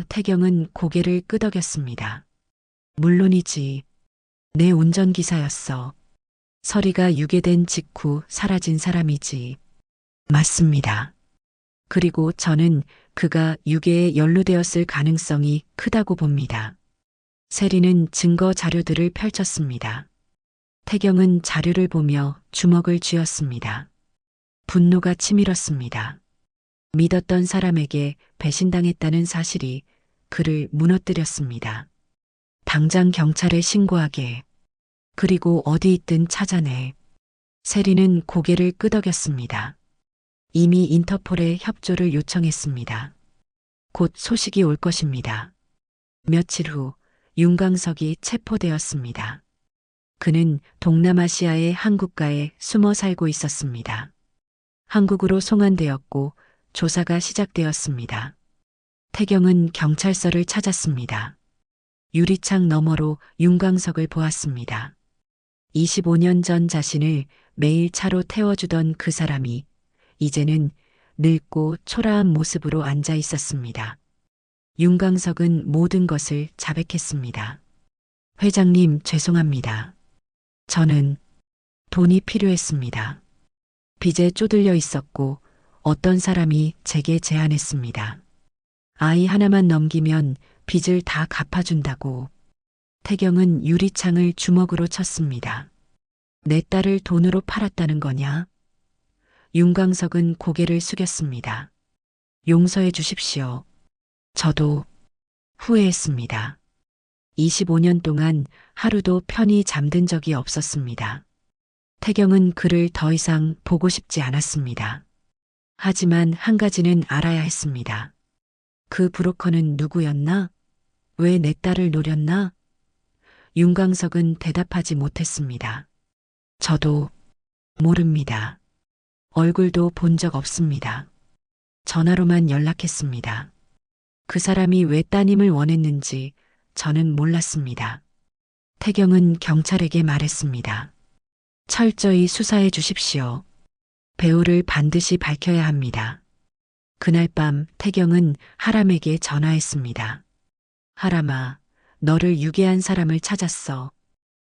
태경은 고개를 끄덕였습니다. 물론이지. 내 운전기사였어. 서리가 유괴된 직후 사라진 사람이지. 맞습니다. 그리고 저는 그가 유괴에 연루되었을 가능성이 크다고 봅니다. 세리는 증거 자료들을 펼쳤습니다. 태경은 자료를 보며 주먹을 쥐었습니다. 분노가 치밀었습니다. 믿었던 사람에게 배신당했다는 사실이 그를 무너뜨렸습니다. 당장 경찰에 신고하게. 그리고 어디 있든 찾아내. 세리는 고개를 끄덕였습니다. 이미 인터폴에 협조를 요청했습니다. 곧 소식이 올 것입니다. 며칠 후 윤광석이 체포되었습니다. 그는 동남아시아의 한국가에 숨어 살고 있었습니다. 한국으로 송환되었고 조사가 시작되었습니다. 태경은 경찰서를 찾았습니다. 유리창 너머로 윤광석을 보았습니다. 25년 전 자신을 매일 차로 태워주던 그 사람이 이제는 늙고 초라한 모습으로 앉아 있었습니다. 윤광석은 모든 것을 자백했습니다. 회장님, 죄송합니다. 저는 돈이 필요했습니다. 빚에 쪼들려 있었고 어떤 사람이 제게 제안했습니다. 아이 하나만 넘기면 빚을 다 갚아준다고. 태경은 유리창을 주먹으로 쳤습니다. 내 딸을 돈으로 팔았다는 거냐? 윤광석은 고개를 숙였습니다. 용서해 주십시오. 저도 후회했습니다. 25년 동안 하루도 편히 잠든 적이 없었습니다. 태경은 그를 더 이상 보고 싶지 않았습니다. 하지만 한 가지는 알아야 했습니다. 그 브로커는 누구였나? 왜 내 딸을 노렸나? 윤광석은 대답하지 못했습니다. 저도 모릅니다. 얼굴도 본 적 없습니다. 전화로만 연락했습니다. 그 사람이 왜 따님을 원했는지 저는 몰랐습니다. 태경은 경찰에게 말했습니다. 철저히 수사해 주십시오. 배우를 반드시 밝혀야 합니다. 그날 밤 태경은 하람에게 전화했습니다. 하람아, 너를 유괴한 사람을 찾았어.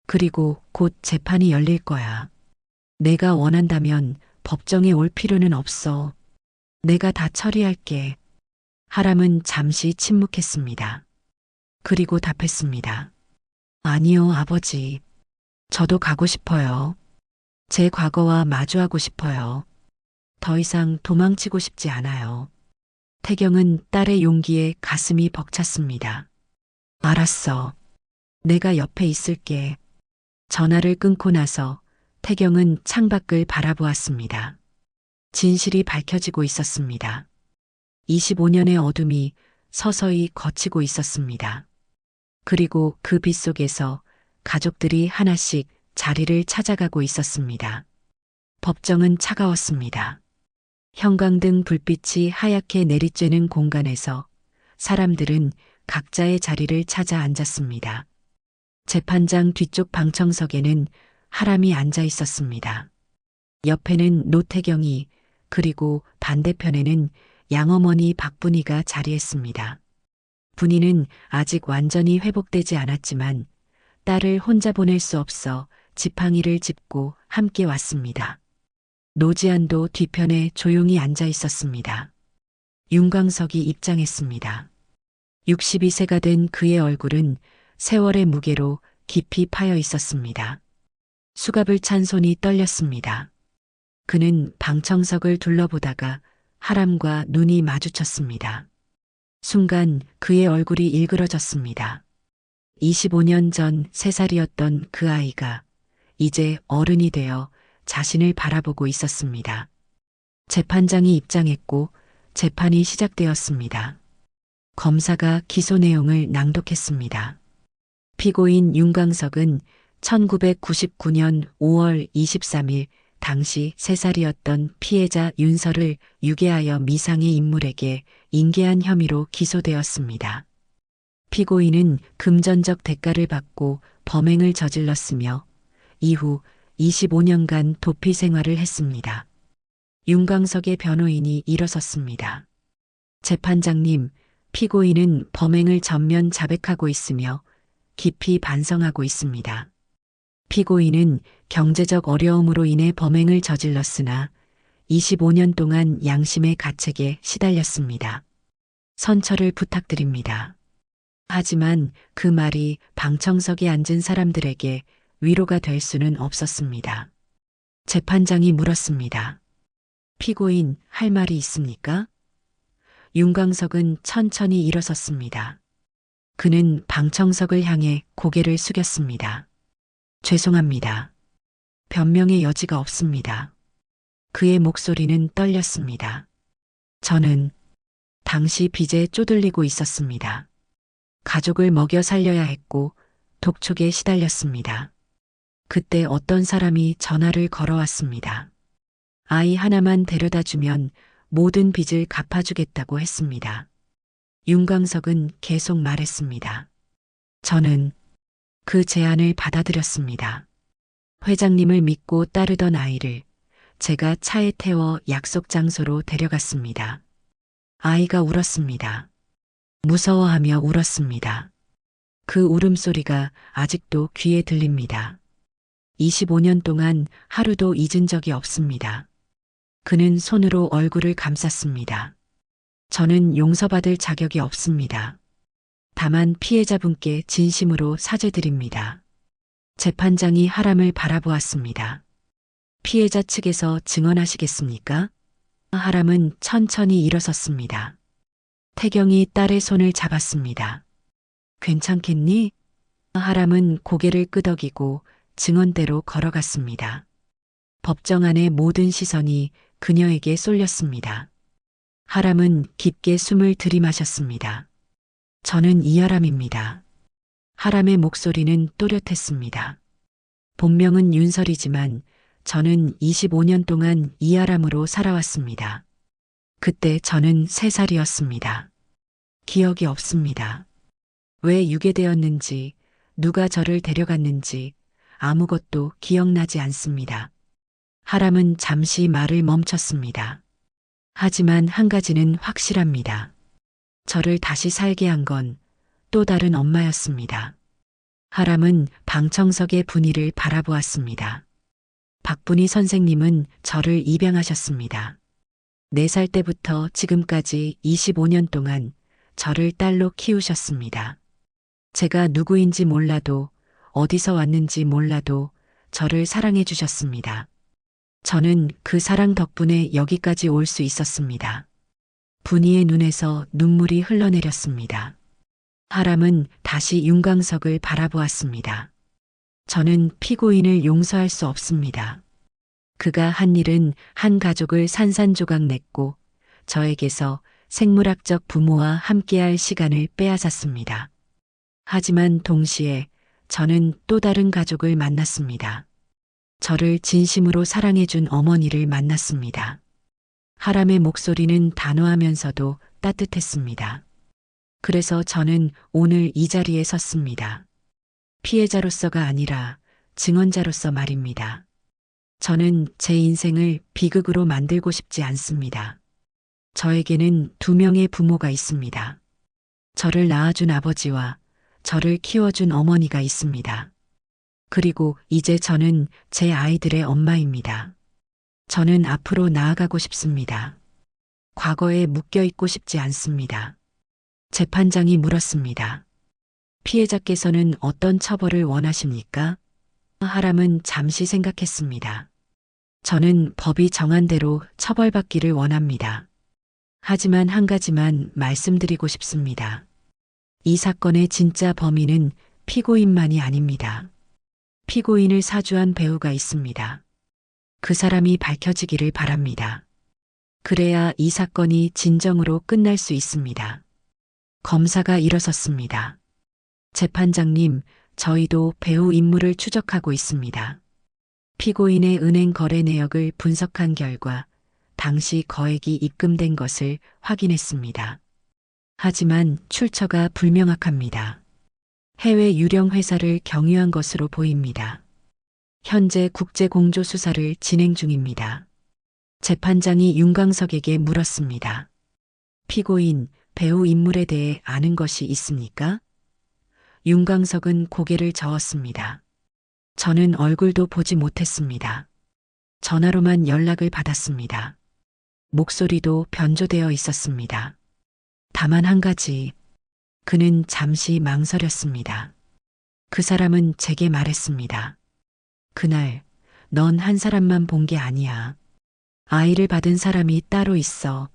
그리고 곧 재판이 열릴 거야. 내가 원한다면 법정에 올 필요는 없어. 내가 다 처리할게. 하람은 잠시 침묵했습니다. 그리고 답했습니다. 아니요, 아버지. 저도 가고 싶어요. 제 과거와 마주하고 싶어요. 더 이상 도망치고 싶지 않아요. 태경은 딸의 용기에 가슴이 벅찼습니다. 알았어. 내가 옆에 있을게. 전화를 끊고 나서 태경은 창밖을 바라보았습니다. 진실이 밝혀지고 있었습니다. 25년의 어둠이 서서히 걷히고 있었습니다. 그리고 그 빛 속에서 가족들이 하나씩 자리를 찾아가고 있었습니다. 법정은 차가웠습니다. 형광등 불빛이 하얗게 내리쬐는 공간에서 사람들은 각자의 자리를 찾아 앉았습니다. 재판장 뒤쪽 방청석에는 하람이 앉아 있었습니다. 옆에는 노태경이, 그리고 반대편에는 양어머니 박분희가 자리했습니다. 분희는 아직 완전히 회복되지 않았지만 딸을 혼자 보낼 수 없어 지팡이를 짚고 함께 왔습니다. 노지안도 뒤편에 조용히 앉아 있었습니다. 윤광석이 입장했습니다. 62세가 된 그의 얼굴은 세월의 무게로 깊이 파여 있었습니다. 수갑을 찬 손이 떨렸습니다. 그는 방청석을 둘러보다가 하람과 눈이 마주쳤습니다. 순간 그의 얼굴이 일그러졌습니다. 25년 전 3살이었던 그 아이가 이제 어른이 되어 자신을 바라보고 있었습니다. 재판장이 입장했고 재판이 시작되었습니다. 검사가 기소 내용을 낭독했습니다. 피고인 윤광석은 1999년 5월 23일 당시 3살이었던 피해자 윤설을 유괴하여 미상의 인물에게 인계한 혐의로 기소되었습니다. 피고인은 금전적 대가를 받고 범행을 저질렀으며 이후 25년간 도피 생활을 했습니다. 윤광석의 변호인이 일어섰습니다. 재판장님, 피고인은 범행을 전면 자백하고 있으며 깊이 반성하고 있습니다. 피고인은 경제적 어려움으로 인해 범행을 저질렀으나 25년 동안 양심의 가책에 시달렸습니다. 선처를 부탁드립니다. 하지만 그 말이 방청석에 앉은 사람들에게 위로가 될 수는 없었습니다. 재판장이 물었습니다. 피고인, 할 말이 있습니까? 윤광석은 천천히 일어섰습니다. 그는 방청석을 향해 고개를 숙였습니다. 죄송합니다. 변명의 여지가 없습니다. 그의 목소리는 떨렸습니다. 저는 당시 빚에 쪼들리고 있었습니다. 가족을 먹여 살려야 했고 독촉에 시달렸습니다. 그때 어떤 사람이 전화를 걸어왔습니다. 아이 하나만 데려다 주면 모든 빚을 갚아주겠다고 했습니다. 윤광석은 계속 말했습니다. 저는 그 제안을 받아들였습니다. 회장님을 믿고 따르던 아이를 제가 차에 태워 약속 장소로 데려갔습니다. 아이가 울었습니다. 무서워하며 울었습니다. 그 울음소리가 아직도 귀에 들립니다. 25년 동안 하루도 잊은 적이 없습니다. 그는 손으로 얼굴을 감쌌습니다. 저는 용서받을 자격이 없습니다. 다만 피해자분께 진심으로 사죄드립니다. 재판장이 하람을 바라보았습니다. 피해자 측에서 증언하시겠습니까? 하람은 천천히 일어섰습니다. 태경이 딸의 손을 잡았습니다. 괜찮겠니? 하람은 고개를 끄덕이고 증언대로 걸어갔습니다. 법정 안의 모든 시선이 그녀에게 쏠렸습니다. 하람은 깊게 숨을 들이마셨습니다. 저는 이하람입니다. 하람의 목소리는 또렷했습니다. 본명은 윤설이지만 저는 25년 동안 이하람으로 살아왔습니다. 그때 저는 3살이었습니다. 기억이 없습니다. 왜 유괴되었는지, 누가 저를 데려갔는지 아무것도 기억나지 않습니다. 하람은 잠시 말을 멈췄습니다. 하지만 한 가지는 확실합니다. 저를 다시 살게 한 건 또 다른 엄마였습니다. 하람은 방청석의 분위를 바라보았습니다. 박분희 선생님은 저를 입양하셨습니다. 4살 때부터 지금까지 25년 동안 저를 딸로 키우셨습니다. 제가 누구인지 몰라도 어디서 왔는지 몰라도 저를 사랑해 주셨습니다. 저는 그 사랑 덕분에 여기까지 올 수 있었습니다. 분희의 눈에서 눈물이 흘러내렸습니다. 하람은 다시 윤광석을 바라보았습니다. 저는 피고인을 용서할 수 없습니다. 그가 한 일은 한 가족을 산산조각 냈고 저에게서 생물학적 부모와 함께할 시간을 빼앗았습니다. 하지만 동시에 저는 또 다른 가족을 만났습니다. 저를 진심으로 사랑해준 어머니를 만났습니다. 하람의 목소리는 단호하면서도 따뜻했습니다. 그래서 저는 오늘 이 자리에 섰습니다. 피해자로서가 아니라 증언자로서 말입니다. 저는 제 인생을 비극으로 만들고 싶지 않습니다. 저에게는 2명의 부모가 있습니다. 저를 낳아준 아버지와 저를 키워준 어머니가 있습니다. 그리고 이제 저는 제 아이들의 엄마입니다. 저는 앞으로 나아가고 싶습니다. 과거에 묶여있고 싶지 않습니다. 재판장이 물었습니다. 피해자께서는 어떤 처벌을 원하십니까? 하람은 잠시 생각했습니다. 저는 법이 정한 대로 처벌받기를 원합니다. 하지만 한 가지만 말씀드리고 싶습니다. 이 사건의 진짜 범인은 피고인만이 아닙니다. 피고인을 사주한 배우가 있습니다. 그 사람이 밝혀지기를 바랍니다. 그래야 이 사건이 진정으로 끝날 수 있습니다. 검사가 일어섰습니다. 재판장님, 저희도 배우 인물을 추적하고 있습니다. 피고인의 은행 거래 내역을 분석한 결과 당시 거액이 입금된 것을 확인했습니다. 하지만 출처가 불명확합니다. 해외 유령 회사를 경유한 것으로 보입니다. 현재 국제 공조 수사를 진행 중입니다. 재판장이 윤광석에게 물었습니다. 피고인, 배우 인물에 대해 아는 것이 있습니까? 윤광석은 고개를 저었습니다. 저는 얼굴도 보지 못했습니다. 전화로만 연락을 받았습니다. 목소리도 변조되어 있었습니다. 다만 한 가지, 그는 잠시 망설였습니다. 그 사람은 제게 말했습니다. 그날 넌 한 사람만 본 게 아니야. 아이를 받은 사람이 따로 있어.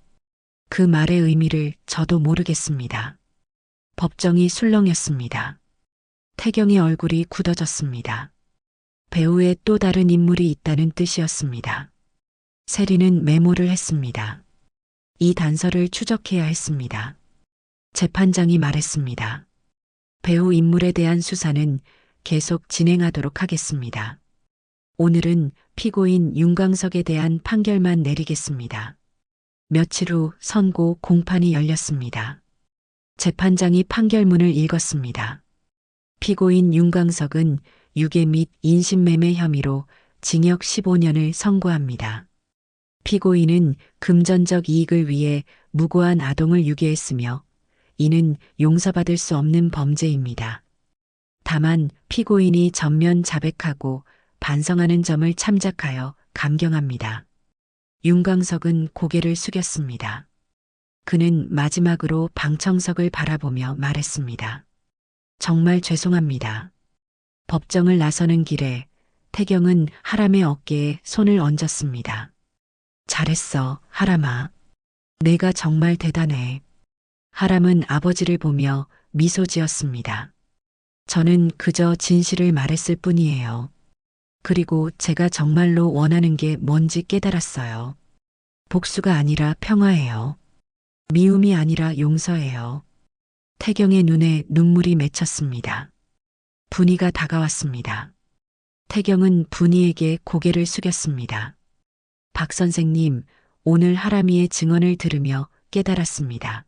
그 말의 의미를 저도 모르겠습니다. 법정이 술렁였습니다. 태경의 얼굴이 굳어졌습니다. 배우의 또 다른 인물이 있다는 뜻이었습니다. 세리는 메모를 했습니다. 이 단서를 추적해야 했습니다. 재판장이 말했습니다. 배우 인물에 대한 수사는 계속 진행하도록 하겠습니다. 오늘은 피고인 윤광석에 대한 판결만 내리겠습니다. 며칠 후 선고 공판이 열렸습니다. 재판장이 판결문을 읽었습니다. 피고인 윤광석은 유괴 및 인신매매 혐의로 징역 15년을 선고합니다. 피고인은 금전적 이익을 위해 무고한 아동을 유괴했으며 이는 용서받을 수 없는 범죄입니다. 다만 피고인이 전면 자백하고 반성하는 점을 참작하여 감경합니다. 윤광석은 고개를 숙였습니다. 그는 마지막으로 방청석을 바라보며 말했습니다. 정말 죄송합니다. 법정을 나서는 길에 태경은 하람의 어깨에 손을 얹었습니다. 잘했어, 하람아. 내가 정말 대단해. 하람은 아버지를 보며 미소 지었습니다. 저는 그저 진실을 말했을 뿐이에요. 그리고 제가 정말로 원하는 게 뭔지 깨달았어요. 복수가 아니라 평화예요. 미움이 아니라 용서예요. 태경의 눈에 눈물이 맺혔습니다. 분이가 다가왔습니다. 태경은 분이에게 고개를 숙였습니다. 박 선생님, 오늘 하람이의 증언을 들으며 깨달았습니다.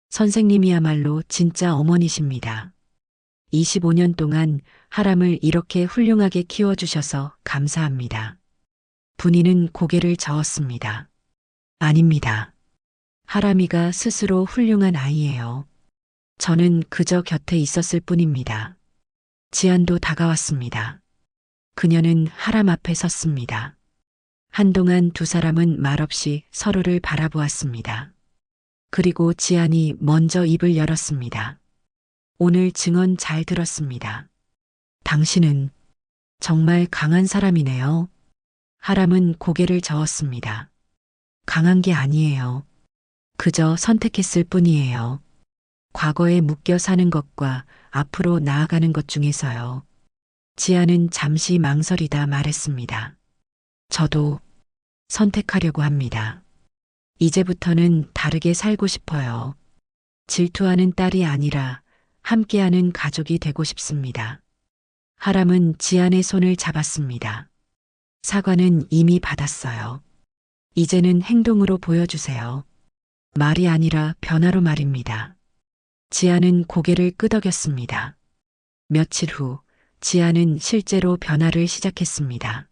선생님이야말로 진짜 어머니십니다. 25년 동안 하람을 이렇게 훌륭하게 키워주셔서 감사합니다. 분이는 고개를 저었습니다. 아닙니다. 하람이가 스스로 훌륭한 아이예요. 저는 그저 곁에 있었을 뿐입니다. 지안도 다가왔습니다. 그녀는 하람 앞에 섰습니다. 한동안 두 사람은 말없이 서로를 바라보았습니다. 그리고 지안이 먼저 입을 열었습니다. 오늘 증언 잘 들었습니다. 당신은 정말 강한 사람이네요. 하람은 고개를 저었습니다. 강한 게 아니에요. 그저 선택했을 뿐이에요. 과거에 묶여 사는 것과 앞으로 나아가는 것 중에서요. 지아는 잠시 망설이다 말했습니다. 저도 선택하려고 합니다. 이제부터는 다르게 살고 싶어요. 질투하는 딸이 아니라 함께하는 가족이 되고 싶습니다. 하람은 지안의 손을 잡았습니다. 사과는 이미 받았어요. 이제는 행동으로 보여주세요. 말이 아니라 변화로 말입니다. 지안은 고개를 끄덕였습니다. 며칠 후 지안은 실제로 변화를 시작했습니다.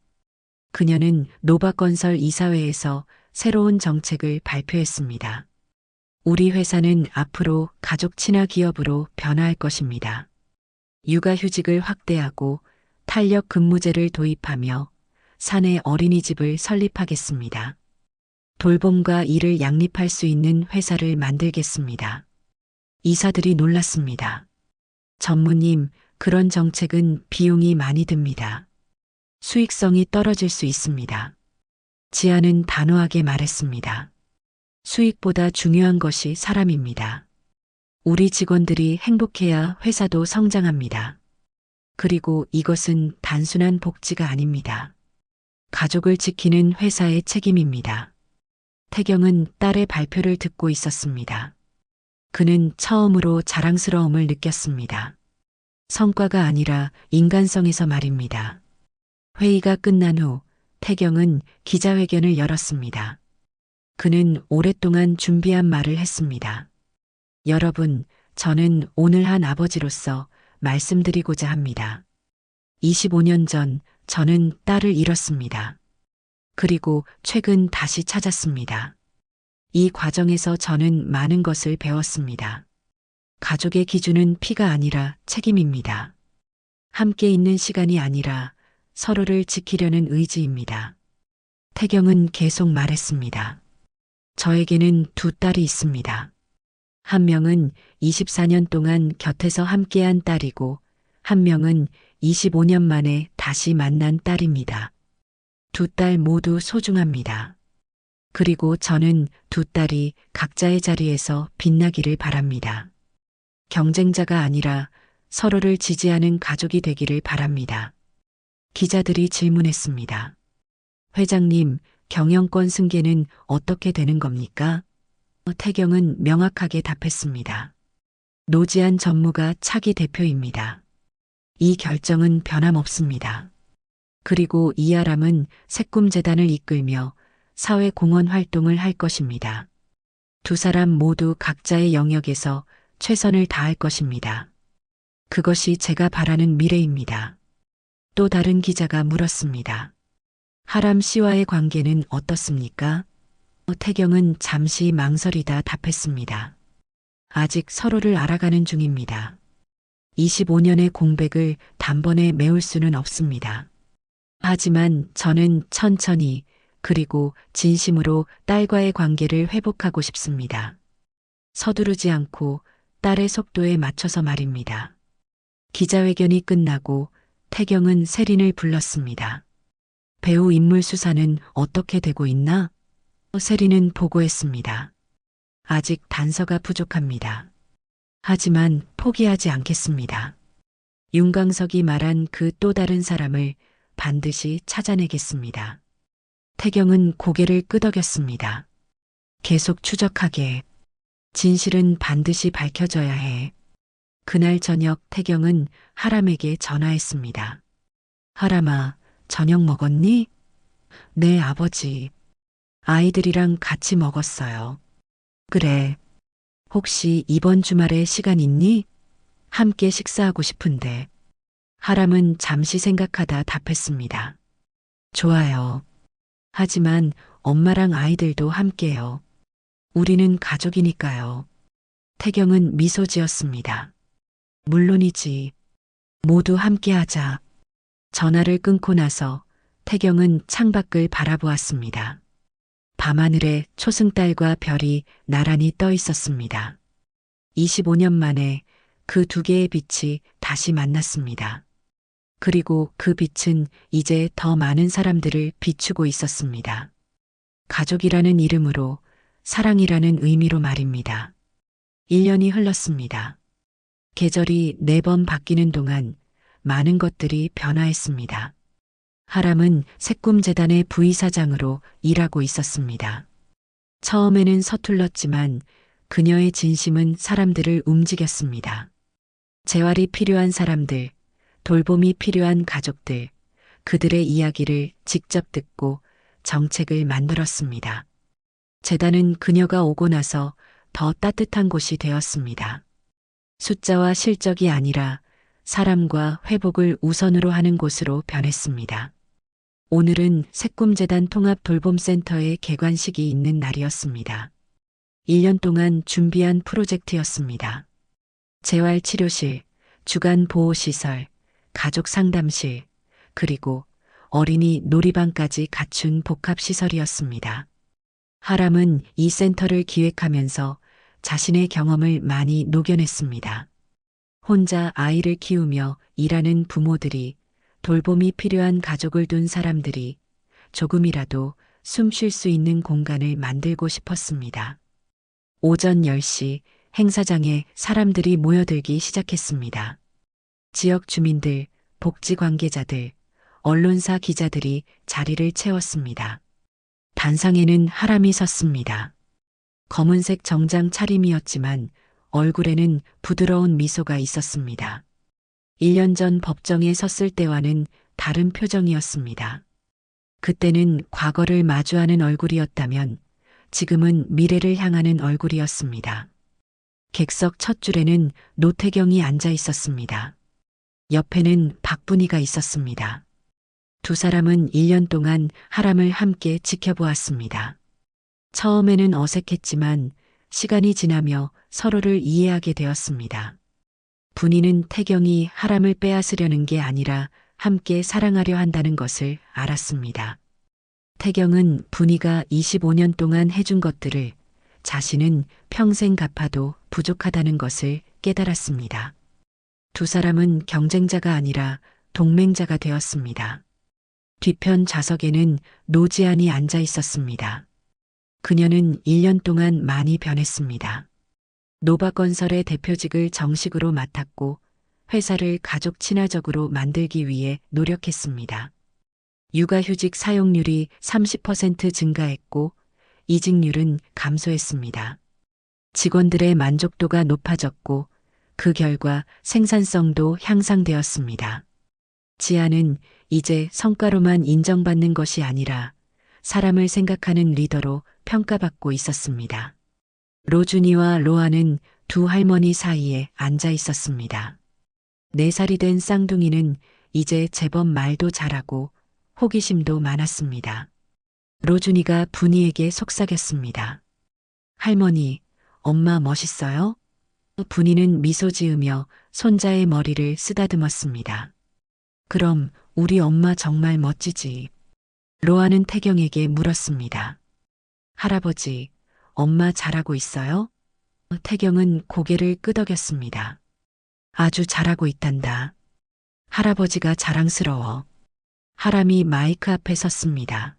그녀는 노바건설 이사회에서 새로운 정책을 발표했습니다. 우리 회사는 앞으로 가족 친화 기업으로 변화할 것입니다. 육아휴직을 확대하고 탄력 근무제를 도입하며 사내 어린이집을 설립하겠습니다. 돌봄과 일을 양립할 수 있는 회사를 만들겠습니다. 이사들이 놀랐습니다. 전무님, 그런 정책은 비용이 많이 듭니다. 수익성이 떨어질 수 있습니다. 지아는 단호하게 말했습니다. 수익보다 중요한 것이 사람입니다. 우리 직원들이 행복해야 회사도 성장합니다. 그리고 이것은 단순한 복지가 아닙니다. 가족을 지키는 회사의 책임입니다. 태경은 딸의 발표를 듣고 있었습니다. 그는 처음으로 자랑스러움을 느꼈습니다. 성과가 아니라 인간성에서 말입니다. 회의가 끝난 후 태경은 기자회견을 열었습니다. 그는 오랫동안 준비한 말을 했습니다. 여러분, 저는 오늘 한 아버지로서 말씀드리고자 합니다. 25년 전 저는 딸을 잃었습니다. 그리고 최근 다시 찾았습니다. 이 과정에서 저는 많은 것을 배웠습니다. 가족의 기준은 피가 아니라 책임입니다. 함께 있는 시간이 아니라 서로를 지키려는 의지입니다. 태경은 계속 말했습니다. 저에게는 두 딸이 있습니다. 한 명은 24년 동안 곁에서 함께한 딸이고 한 명은 25년 만에 다시 만난 딸입니다. 두 딸 모두 소중합니다. 그리고 저는 두 딸이 각자의 자리에서 빛나기를 바랍니다. 경쟁자가 아니라 서로를 지지하는 가족이 되기를 바랍니다. 기자들이 질문했습니다. 회장님, 경영권 승계는 어떻게 되는 겁니까? 태경은 명확하게 답했습니다. 노지한 전무가 차기 대표입니다. 이 결정은 변함없습니다. 그리고 이아람은 새꿈재단을 이끌며 사회공헌 활동을 할 것입니다. 두 사람 모두 각자의 영역에서 최선을 다할 것입니다. 그것이 제가 바라는 미래입니다. 또 다른 기자가 물었습니다. 하람 씨와의 관계는 어떻습니까? 태경은 잠시 망설이다 답했습니다. 아직 서로를 알아가는 중입니다. 25년의 공백을 단번에 메울 수는 없습니다. 하지만 저는 천천히 그리고 진심으로 딸과의 관계를 회복하고 싶습니다. 서두르지 않고 딸의 속도에 맞춰서 말입니다. 기자회견이 끝나고 태경은 세린을 불렀습니다. 배우 인물 수사는 어떻게 되고 있나? 세린은 보고했습니다. 아직 단서가 부족합니다. 하지만 포기하지 않겠습니다. 윤광석이 말한 그 또 다른 사람을 반드시 찾아내겠습니다. 태경은 고개를 끄덕였습니다. 계속 추적하게. 진실은 반드시 밝혀져야 해. 그날 저녁 태경은 하람에게 전화했습니다. 하람아, 저녁 먹었니? 네, 아버지. 아이들이랑 같이 먹었어요. 그래. 혹시 이번 주말에 시간 있니? 함께 식사하고 싶은데. 하람은 잠시 생각하다 답했습니다. 좋아요. 하지만 엄마랑 아이들도 함께요. 우리는 가족이니까요. 태경은 미소 지었습니다. 물론이지. 모두 함께하자. 전화를 끊고 나서 태경은 창밖을 바라보았습니다. 밤하늘에 초승달과 별이 나란히 떠 있었습니다. 25년 만에 그 두 개의 빛이 다시 만났습니다. 그리고 그 빛은 이제 더 많은 사람들을 비추고 있었습니다. 가족이라는 이름으로, 사랑이라는 의미로 말입니다. 1년이 흘렀습니다. 계절이 4번 바뀌는 동안 많은 것들이 변화했습니다. 하람은 새꿈재단의 부이사장으로 일하고 있었습니다. 처음에는 서툴렀지만 그녀의 진심은 사람들을 움직였습니다. 재활이 필요한 사람들, 돌봄이 필요한 가족들, 그들의 이야기를 직접 듣고 정책을 만들었습니다. 재단은 그녀가 오고 나서 더 따뜻한 곳이 되었습니다. 숫자와 실적이 아니라 사람과 회복을 우선으로 하는 곳으로 변했습니다. 오늘은 새꿈재단 통합돌봄센터의 개관식이 있는 날이었습니다. 1년 동안 준비한 프로젝트였습니다. 재활치료실, 주간보호시설, 가족상담실, 그리고 어린이 놀이방까지 갖춘 복합시설이었습니다. 하람은 이 센터를 기획하면서 자신의 경험을 많이 녹여냈습니다. 혼자 아이를 키우며 일하는 부모들이, 돌봄이 필요한 가족을 둔 사람들이 조금이라도 숨 쉴 수 있는 공간을 만들고 싶었습니다. 오전 10시 행사장에 사람들이 모여들기 시작했습니다. 지역 주민들, 복지 관계자들, 언론사 기자들이 자리를 채웠습니다. 단상에는 하람이 섰습니다. 검은색 정장 차림이었지만 얼굴에는 부드러운 미소가 있었습니다. 1년 전 법정에 섰을 때와는 다른 표정이었습니다. 그때는 과거를 마주하는 얼굴이었다면 지금은 미래를 향하는 얼굴이었습니다. 객석 첫 줄에는 노태경이 앉아 있었습니다. 옆에는 박분희가 있었습니다. 두 사람은 1년 동안 하람을 함께 지켜보았습니다. 처음에는 어색했지만 시간이 지나며 서로를 이해하게 되었습니다. 분희는 태경이 하람을 빼앗으려는 게 아니라 함께 사랑하려 한다는 것을 알았습니다. 태경은 분희가 25년 동안 해준 것들을 자신은 평생 갚아도 부족하다는 것을 깨달았습니다. 두 사람은 경쟁자가 아니라 동맹자가 되었습니다. 뒤편 좌석에는 노지안이 앉아 있었습니다. 그녀는 1년 동안 많이 변했습니다. 노바건설의 대표직을 정식으로 맡았고 회사를 가족 친화적으로 만들기 위해 노력했습니다. 육아휴직 사용률이 30% 증가했고 이직률은 감소했습니다. 직원들의 만족도가 높아졌고 그 결과 생산성도 향상되었습니다. 지아는 이제 성과로만 인정받는 것이 아니라 사람을 생각하는 리더로 평가받고 있었습니다. 로준이와 로아는 두 할머니 사이에 앉아 있었습니다. 4살이 된 쌍둥이는 이제 제법 말도 잘하고 호기심도 많았습니다. 로준이가 분이에게 속삭였습니다. 할머니, 엄마 멋있어요? 분이는 미소 지으며 손자의 머리를 쓰다듬었습니다. 그럼 우리 엄마 정말 멋지지. 로아는 태경에게 물었습니다. 할아버지, 엄마 잘하고 있어요? 태경은 고개를 끄덕였습니다. 아주 잘하고 있단다. 할아버지가 자랑스러워. 하람이 마이크 앞에 섰습니다.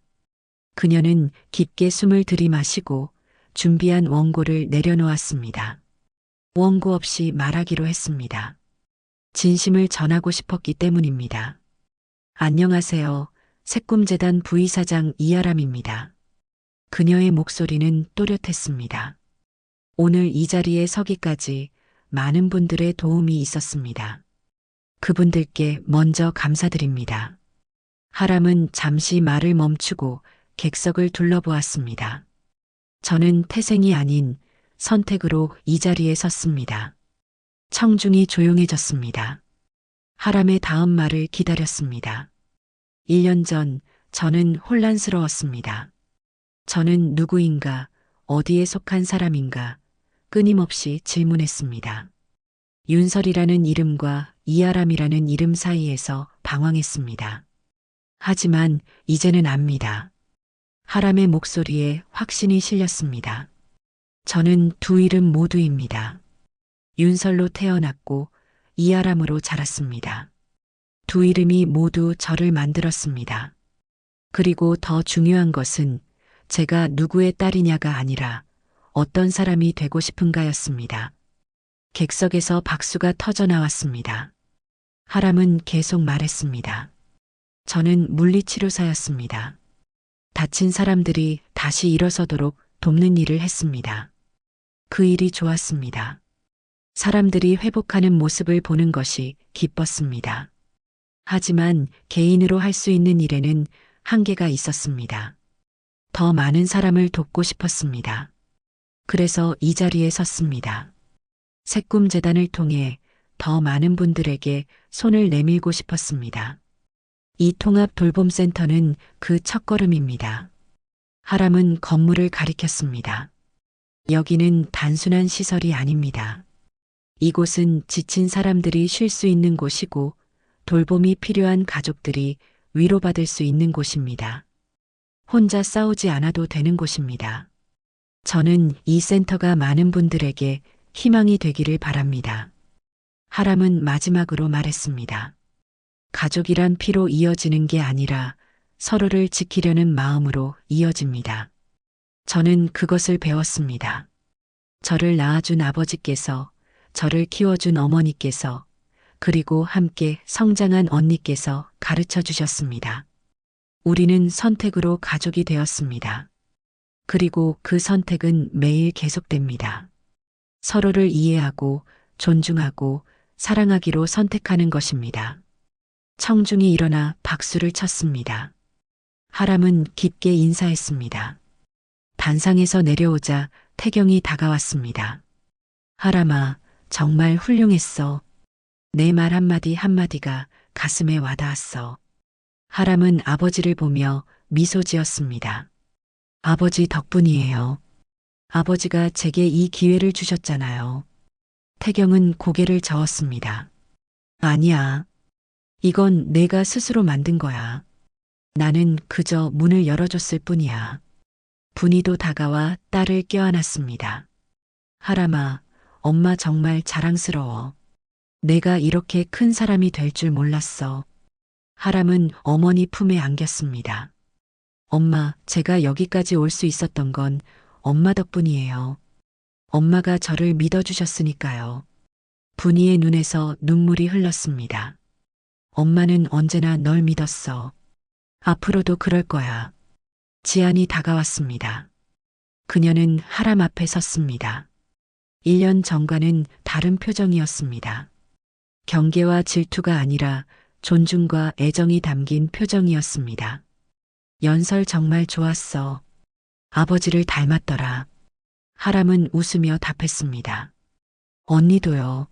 그녀는 깊게 숨을 들이마시고 준비한 원고를 내려놓았습니다. 원고 없이 말하기로 했습니다. 진심을 전하고 싶었기 때문입니다. 안녕하세요. 새꿈재단 부이사장 이하람입니다. 그녀의 목소리는 또렷했습니다. 오늘 이 자리에 서기까지 많은 분들의 도움이 있었습니다. 그분들께 먼저 감사드립니다. 하람은 잠시 말을 멈추고 객석을 둘러보았습니다. 저는 태생이 아닌 선택으로 이 자리에 섰습니다. 청중이 조용해졌습니다. 하람의 다음 말을 기다렸습니다. 1년 전 저는 혼란스러웠습니다. 저는 누구인가, 어디에 속한 사람인가 끊임없이 질문했습니다. 윤설이라는 이름과 이하람이라는 이름 사이에서 방황했습니다. 하지만 이제는 압니다. 하람의 목소리에 확신이 실렸습니다. 저는 두 이름 모두입니다. 윤설로 태어났고 이하람으로 자랐습니다. 두 이름이 모두 저를 만들었습니다. 그리고 더 중요한 것은 제가 누구의 딸이냐가 아니라 어떤 사람이 되고 싶은가였습니다. 객석에서 박수가 터져 나왔습니다. 하람은 계속 말했습니다. 저는 물리치료사였습니다. 다친 사람들이 다시 일어서도록 돕는 일을 했습니다. 그 일이 좋았습니다. 사람들이 회복하는 모습을 보는 것이 기뻤습니다. 하지만 개인으로 할 수 있는 일에는 한계가 있었습니다. 더 많은 사람을 돕고 싶었습니다. 그래서 이 자리에 섰습니다. 새꿈재단을 통해 더 많은 분들에게 손을 내밀고 싶었습니다. 이 통합 돌봄센터는 그 첫걸음입니다. 하람은 건물을 가리켰습니다. 여기는 단순한 시설이 아닙니다. 이곳은 지친 사람들이 쉴 수 있는 곳이고 돌봄이 필요한 가족들이 위로받을 수 있는 곳입니다. 혼자 싸우지 않아도 되는 곳입니다. 저는 이 센터가 많은 분들에게 희망이 되기를 바랍니다. 하람은 마지막으로 말했습니다. 가족이란 피로 이어지는 게 아니라 서로를 지키려는 마음으로 이어집니다. 저는 그것을 배웠습니다. 저를 낳아준 아버지께서, 저를 키워준 어머니께서, 그리고 함께 성장한 언니께서 가르쳐 주셨습니다. 우리는 선택으로 가족이 되었습니다. 그리고 그 선택은 매일 계속됩니다. 서로를 이해하고 존중하고 사랑하기로 선택하는 것입니다. 청중이 일어나 박수를 쳤습니다. 하람은 깊게 인사했습니다. 단상에서 내려오자 태경이 다가왔습니다. 하람아, 정말 훌륭했어. 내 말 한마디 한마디가 가슴에 와닿았어. 하람은 아버지를 보며 미소 지었습니다. 아버지 덕분이에요. 아버지가 제게 이 기회를 주셨잖아요. 태경은 고개를 저었습니다. 아니야. 이건 내가 스스로 만든 거야. 나는 그저 문을 열어줬을 뿐이야. 분이도 다가와 딸을 껴안았습니다. 하람아, 엄마 정말 자랑스러워. 내가 이렇게 큰 사람이 될 줄 몰랐어. 하람은 어머니 품에 안겼습니다. 엄마, 제가 여기까지 올 수 있었던 건 엄마 덕분이에요. 엄마가 저를 믿어주셨으니까요. 분이의 눈에서 눈물이 흘렀습니다. 엄마는 언제나 널 믿었어. 앞으로도 그럴 거야. 지안이 다가왔습니다. 그녀는 하람 앞에 섰습니다. 1년 전과는 다른 표정이었습니다. 경계와 질투가 아니라 존중과 애정이 담긴 표정이었습니다. 연설 정말 좋았어. 아버지를 닮았더라. 하람은 웃으며 답했습니다. 언니도요.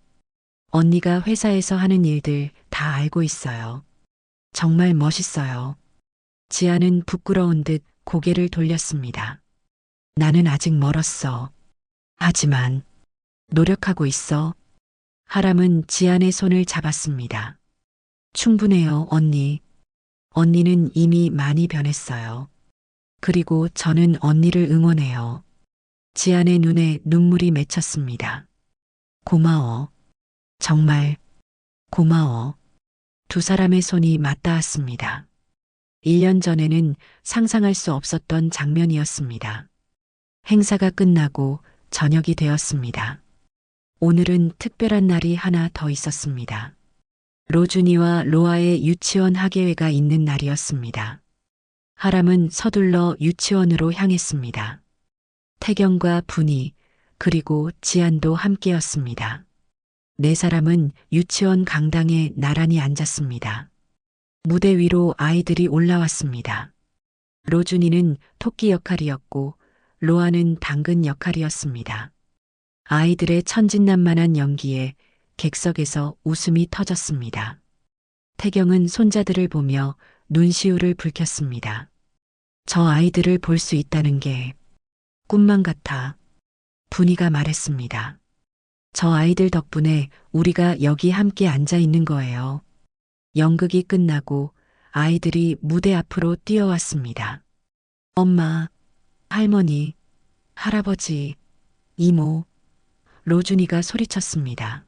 언니가 회사에서 하는 일들 다 알고 있어요. 정말 멋있어요. 지아는 부끄러운 듯 고개를 돌렸습니다. 나는 아직 멀었어. 하지만 노력하고 있어. 하람은 지안의 손을 잡았습니다. 충분해요, 언니. 언니는 이미 많이 변했어요. 그리고 저는 언니를 응원해요. 지안의 눈에 눈물이 맺혔습니다. 고마워. 정말 고마워. 두 사람의 손이 맞닿았습니다. 1년 전에는 상상할 수 없었던 장면이었습니다. 행사가 끝나고 저녁이 되었습니다. 오늘은 특별한 날이 하나 더 있었습니다. 로준이와 로아의 유치원 학예회가 있는 날이었습니다. 하람은 서둘러 유치원으로 향했습니다. 태경과 분이 그리고 지안도 함께였습니다. 네 사람은 유치원 강당에 나란히 앉았습니다. 무대 위로 아이들이 올라왔습니다. 로준이는 토끼 역할이었고 로아는 당근 역할이었습니다. 아이들의 천진난만한 연기에 객석에서 웃음이 터졌습니다. 태경은 손자들을 보며 눈시울을 붉혔습니다. 저 아이들을 볼 수 있다는 게 꿈만 같아. 분이가 말했습니다. 저 아이들 덕분에 우리가 여기 함께 앉아 있는 거예요. 연극이 끝나고 아이들이 무대 앞으로 뛰어왔습니다. 엄마, 할머니, 할아버지, 이모, 로준이가 소리쳤습니다.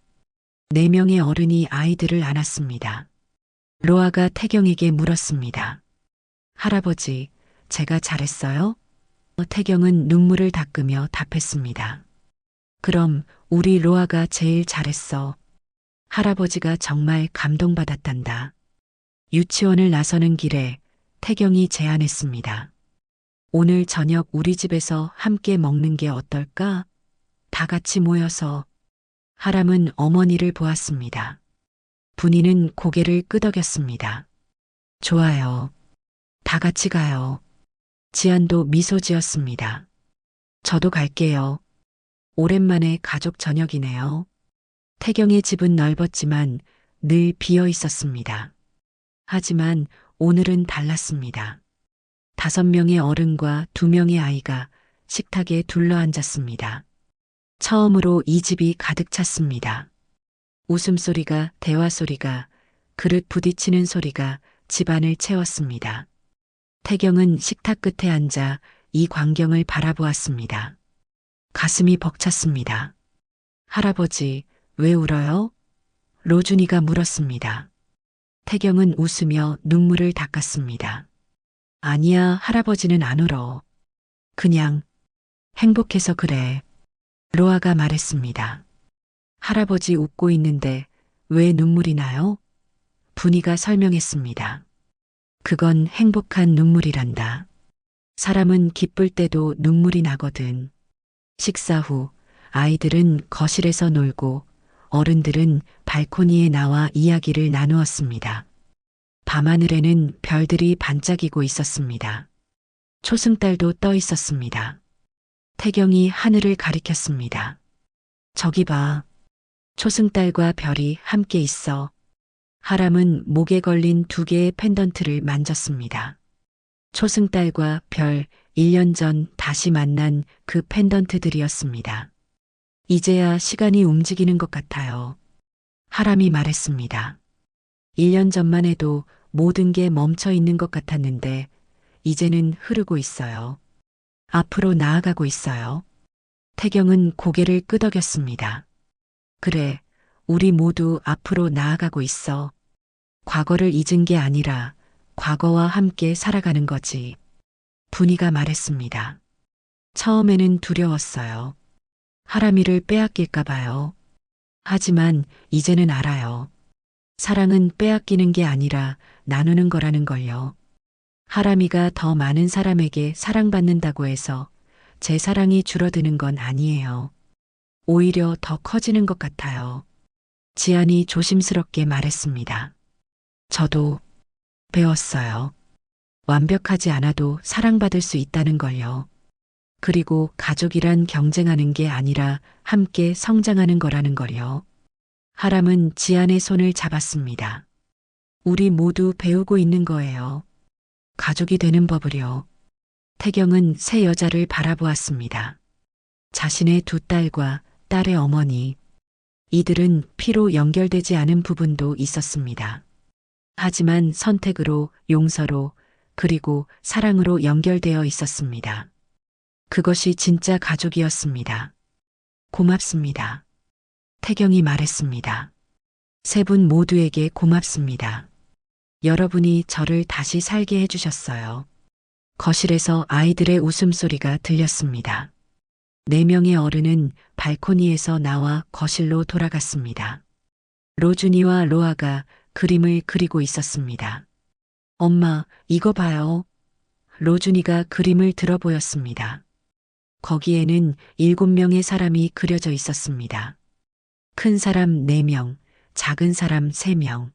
4명의 어른이 아이들을 안았습니다. 로아가 태경에게 물었습니다. 할아버지, 제가 잘했어요? 태경은 눈물을 닦으며 답했습니다. 그럼 우리 로아가 제일 잘했어. 할아버지가 정말 감동받았단다. 유치원을 나서는 길에 태경이 제안했습니다. 오늘 저녁 우리 집에서 함께 먹는 게 어떨까? 다 같이 모여서. 하람은 어머니를 보았습니다. 분이는 고개를 끄덕였습니다. 좋아요. 다 같이 가요. 지안도 미소 지었습니다. 저도 갈게요. 오랜만에 가족 저녁이네요. 태경의 집은 넓었지만 늘 비어 있었습니다. 하지만 오늘은 달랐습니다. 5명의 어른과 2명의 아이가 식탁에 둘러앉았습니다. 처음으로 이 집이 가득 찼습니다. 웃음소리가, 대화소리가, 그릇 부딪히는 소리가 집안을 채웠습니다. 태경은 식탁 끝에 앉아 이 광경을 바라보았습니다. 가슴이 벅찼습니다. 할아버지, 왜 울어요? 로준이가 물었습니다. 태경은 웃으며 눈물을 닦았습니다. 아니야, 할아버지는 안 울어. 그냥 행복해서 그래. 로아가 말했습니다. 할아버지 웃고 있는데 왜 눈물이 나요? 분이가 설명했습니다. 그건 행복한 눈물이란다. 사람은 기쁠 때도 눈물이 나거든. 식사 후 아이들은 거실에서 놀고 어른들은 발코니에 나와 이야기를 나누었습니다. 밤하늘에는 별들이 반짝이고 있었습니다. 초승달도 떠 있었습니다. 태경이 하늘을 가리켰습니다. 저기 봐. 초승달과 별이 함께 있어. 하람은 목에 걸린 2개의 펜던트를 만졌습니다. 초승달과 별, 1년 전 다시 만난 그 펜던트들이었습니다. 이제야 시간이 움직이는 것 같아요. 하람이 말했습니다. 1년 전만 해도 모든 게 멈춰 있는 것 같았는데 이제는 흐르고 있어요. 앞으로 나아가고 있어요. 태경은 고개를 끄덕였습니다. 그래, 우리 모두 앞으로 나아가고 있어. 과거를 잊은 게 아니라 과거와 함께 살아가는 거지. 분이가 말했습니다. 처음에는 두려웠어요. 하람이를 빼앗길까 봐요. 하지만 이제는 알아요. 사랑은 빼앗기는 게 아니라 나누는 거라는 걸요. 하람이가 더 많은 사람에게 사랑받는다고 해서 제 사랑이 줄어드는 건 아니에요. 오히려 더 커지는 것 같아요. 지안이 조심스럽게 말했습니다. 저도 배웠어요. 완벽하지 않아도 사랑받을 수 있다는 걸요. 그리고 가족이란 경쟁하는 게 아니라 함께 성장하는 거라는 걸요. 하람은 지안의 손을 잡았습니다. 우리 모두 배우고 있는 거예요. 가족이 되는 법을요. 태경은 새 여자를 바라보았습니다. 자신의 두 딸과 딸의 어머니. 이들은 피로 연결되지 않은 부분도 있었습니다. 하지만 선택으로, 용서로, 그리고 사랑으로 연결되어 있었습니다. 그것이 진짜 가족이었습니다. 고맙습니다. 태경이 말했습니다. 세 분 모두에게 고맙습니다. 여러분이 저를 다시 살게 해주셨어요. 거실에서 아이들의 웃음소리가 들렸습니다. 네 명의 어른은 발코니에서 나와 거실로 돌아갔습니다. 로준이와 로아가 그림을 그리고 있었습니다. 엄마, 이거 봐요. 로준이가 그림을 들어 보였습니다. 거기에는 7명의 사람이 그려져 있었습니다. 큰 사람 4명, 작은 사람 3명.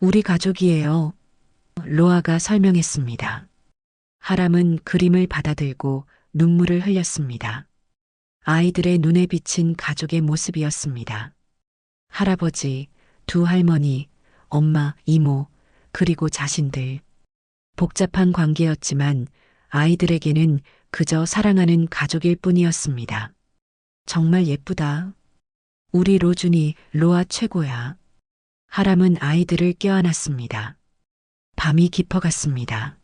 우리 가족이에요. 로아가 설명했습니다. 하람은 그림을 받아들고 눈물을 흘렸습니다. 아이들의 눈에 비친 가족의 모습이었습니다. 할아버지, 두 할머니, 엄마, 이모, 그리고 자신들. 복잡한 관계였지만 아이들에게는 그저 사랑하는 가족일 뿐이었습니다. 정말 예쁘다. 우리 로준이 로아 최고야. 하람은 아이들을 껴안았습니다. 밤이 깊어갔습니다.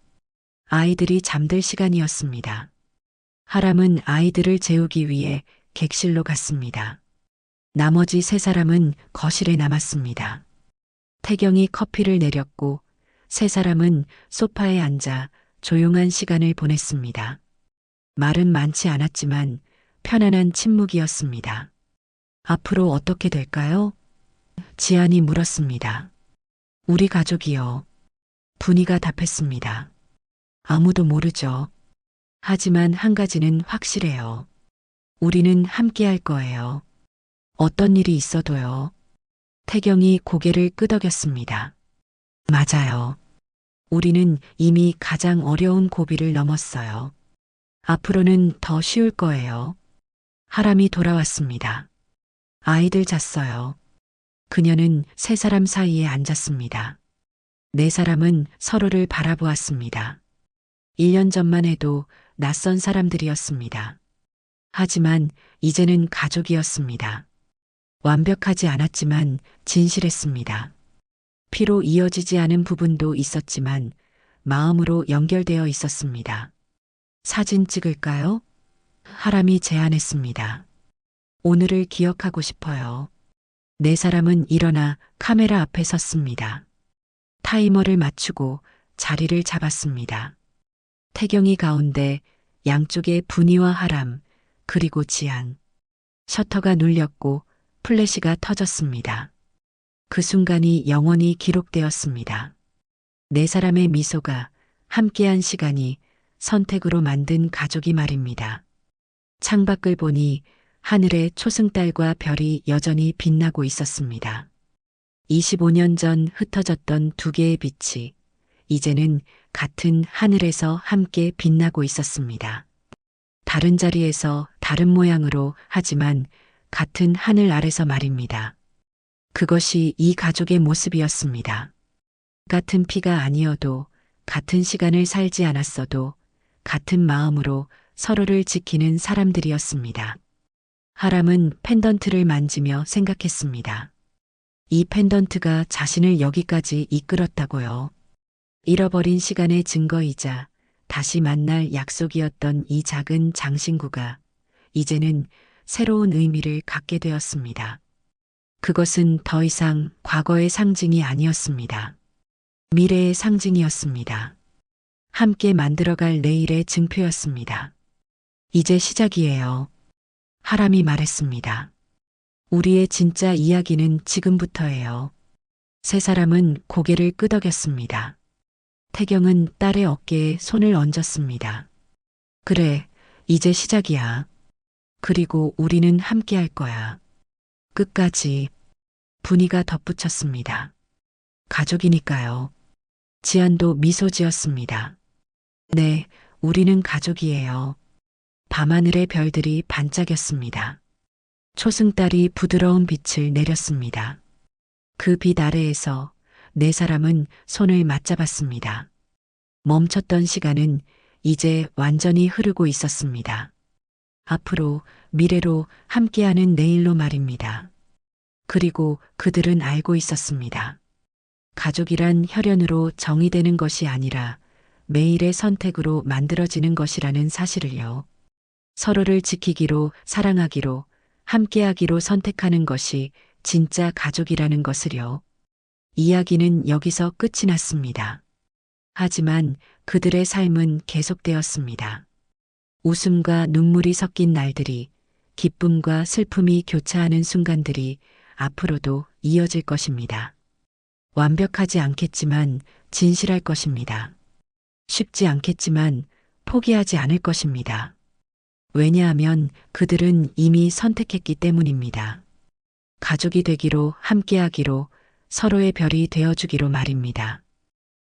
아이들이 잠들 시간이었습니다. 하람은 아이들을 재우기 위해 객실로 갔습니다. 나머지 3사람은 거실에 남았습니다. 태경이 커피를 내렸고 3사람은 소파에 앉아 조용한 시간을 보냈습니다. 말은 많지 않았지만 편안한 침묵이었습니다. 앞으로 어떻게 될까요? 지안이 물었습니다. 우리 가족이요. 분이가 답했습니다. 아무도 모르죠. 하지만 한 가지는 확실해요. 우리는 함께 할 거예요. 어떤 일이 있어도요. 태경이 고개를 끄덕였습니다. 맞아요. 우리는 이미 가장 어려운 고비를 넘었어요. 앞으로는 더 쉬울 거예요. 하람이 돌아왔습니다. 아이들 잤어요. 그녀는 3사람 사이에 앉았습니다. 4사람은 서로를 바라보았습니다. 1년 전만 해도 낯선 사람들이었습니다. 하지만 이제는 가족이었습니다. 완벽하지 않았지만 진실했습니다. 피로 이어지지 않은 부분도 있었지만 마음으로 연결되어 있었습니다. 사진 찍을까요? 하람이 제안했습니다. 오늘을 기억하고 싶어요. 4사람은 일어나 카메라 앞에 섰습니다. 타이머를 맞추고 자리를 잡았습니다. 태경이 가운데, 양쪽에 분이와 하람, 그리고 지안. 셔터가 눌렸고 플래시가 터졌습니다. 그 순간이 영원히 기록되었습니다. 4사람의 미소가 함께한 시간이 선택으로 만든 가족이 말입니다. 창밖을 보니 하늘에 초승달과 별이 여전히 빛나고 있었습니다. 25년 전 흩어졌던 2개의 빛이 이제는 같은 하늘에서 함께 빛나고 있었습니다. 다른 자리에서 다른 모양으로 하지만 같은 하늘 아래서 말입니다. 그것이 이 가족의 모습이었습니다. 같은 피가 아니어도 같은 시간을 살지 않았어도 같은 마음으로 서로를 지키는 사람들이었습니다. 하람은 펜던트를 만지며 생각했습니다. 이 펜던트가 자신을 여기까지 이끌었다고요. 잃어버린 시간의 증거이자 다시 만날 약속이었던 이 작은 장신구가 이제는 새로운 의미를 갖게 되었습니다. 그것은 더 이상 과거의 상징이 아니었습니다. 미래의 상징이었습니다. 함께 만들어갈 내일의 증표였습니다. 이제 시작이에요. 하람이 말했습니다. 우리의 진짜 이야기는 지금부터예요. 세 사람은 고개를 끄덕였습니다. 태경은 딸의 어깨에 손을 얹었습니다. 그래, 이제 시작이야. 그리고 우리는 함께 할 거야. 끝까지. 분이가 덧붙였습니다. 가족이니까요. 지안도 미소 지었습니다. 네, 우리는 가족이에요. 밤하늘의 별들이 반짝였습니다. 초승달이 부드러운 빛을 내렸습니다. 그 빛 아래에서 네 사람은 손을 맞잡았습니다. 멈췄던 시간은 이제 완전히 흐르고 있었습니다. 앞으로, 미래로 함께하는 내일로 말입니다. 그리고 그들은 알고 있었습니다. 가족이란 혈연으로 정의되는 것이 아니라 매일의 선택으로 만들어지는 것이라는 사실을요. 서로를 지키기로, 사랑하기로, 함께하기로 선택하는 것이 진짜 가족이라는 것을요. 이야기는 여기서 끝이 났습니다. 하지만 그들의 삶은 계속되었습니다. 웃음과 눈물이 섞인 날들이, 기쁨과 슬픔이 교차하는 순간들이 앞으로도 이어질 것입니다. 완벽하지 않겠지만 진실할 것입니다. 쉽지 않겠지만 포기하지 않을 것입니다. 왜냐하면 그들은 이미 선택했기 때문입니다. 가족이 되기로, 함께하기로, 서로의 별이 되어주기로 말입니다.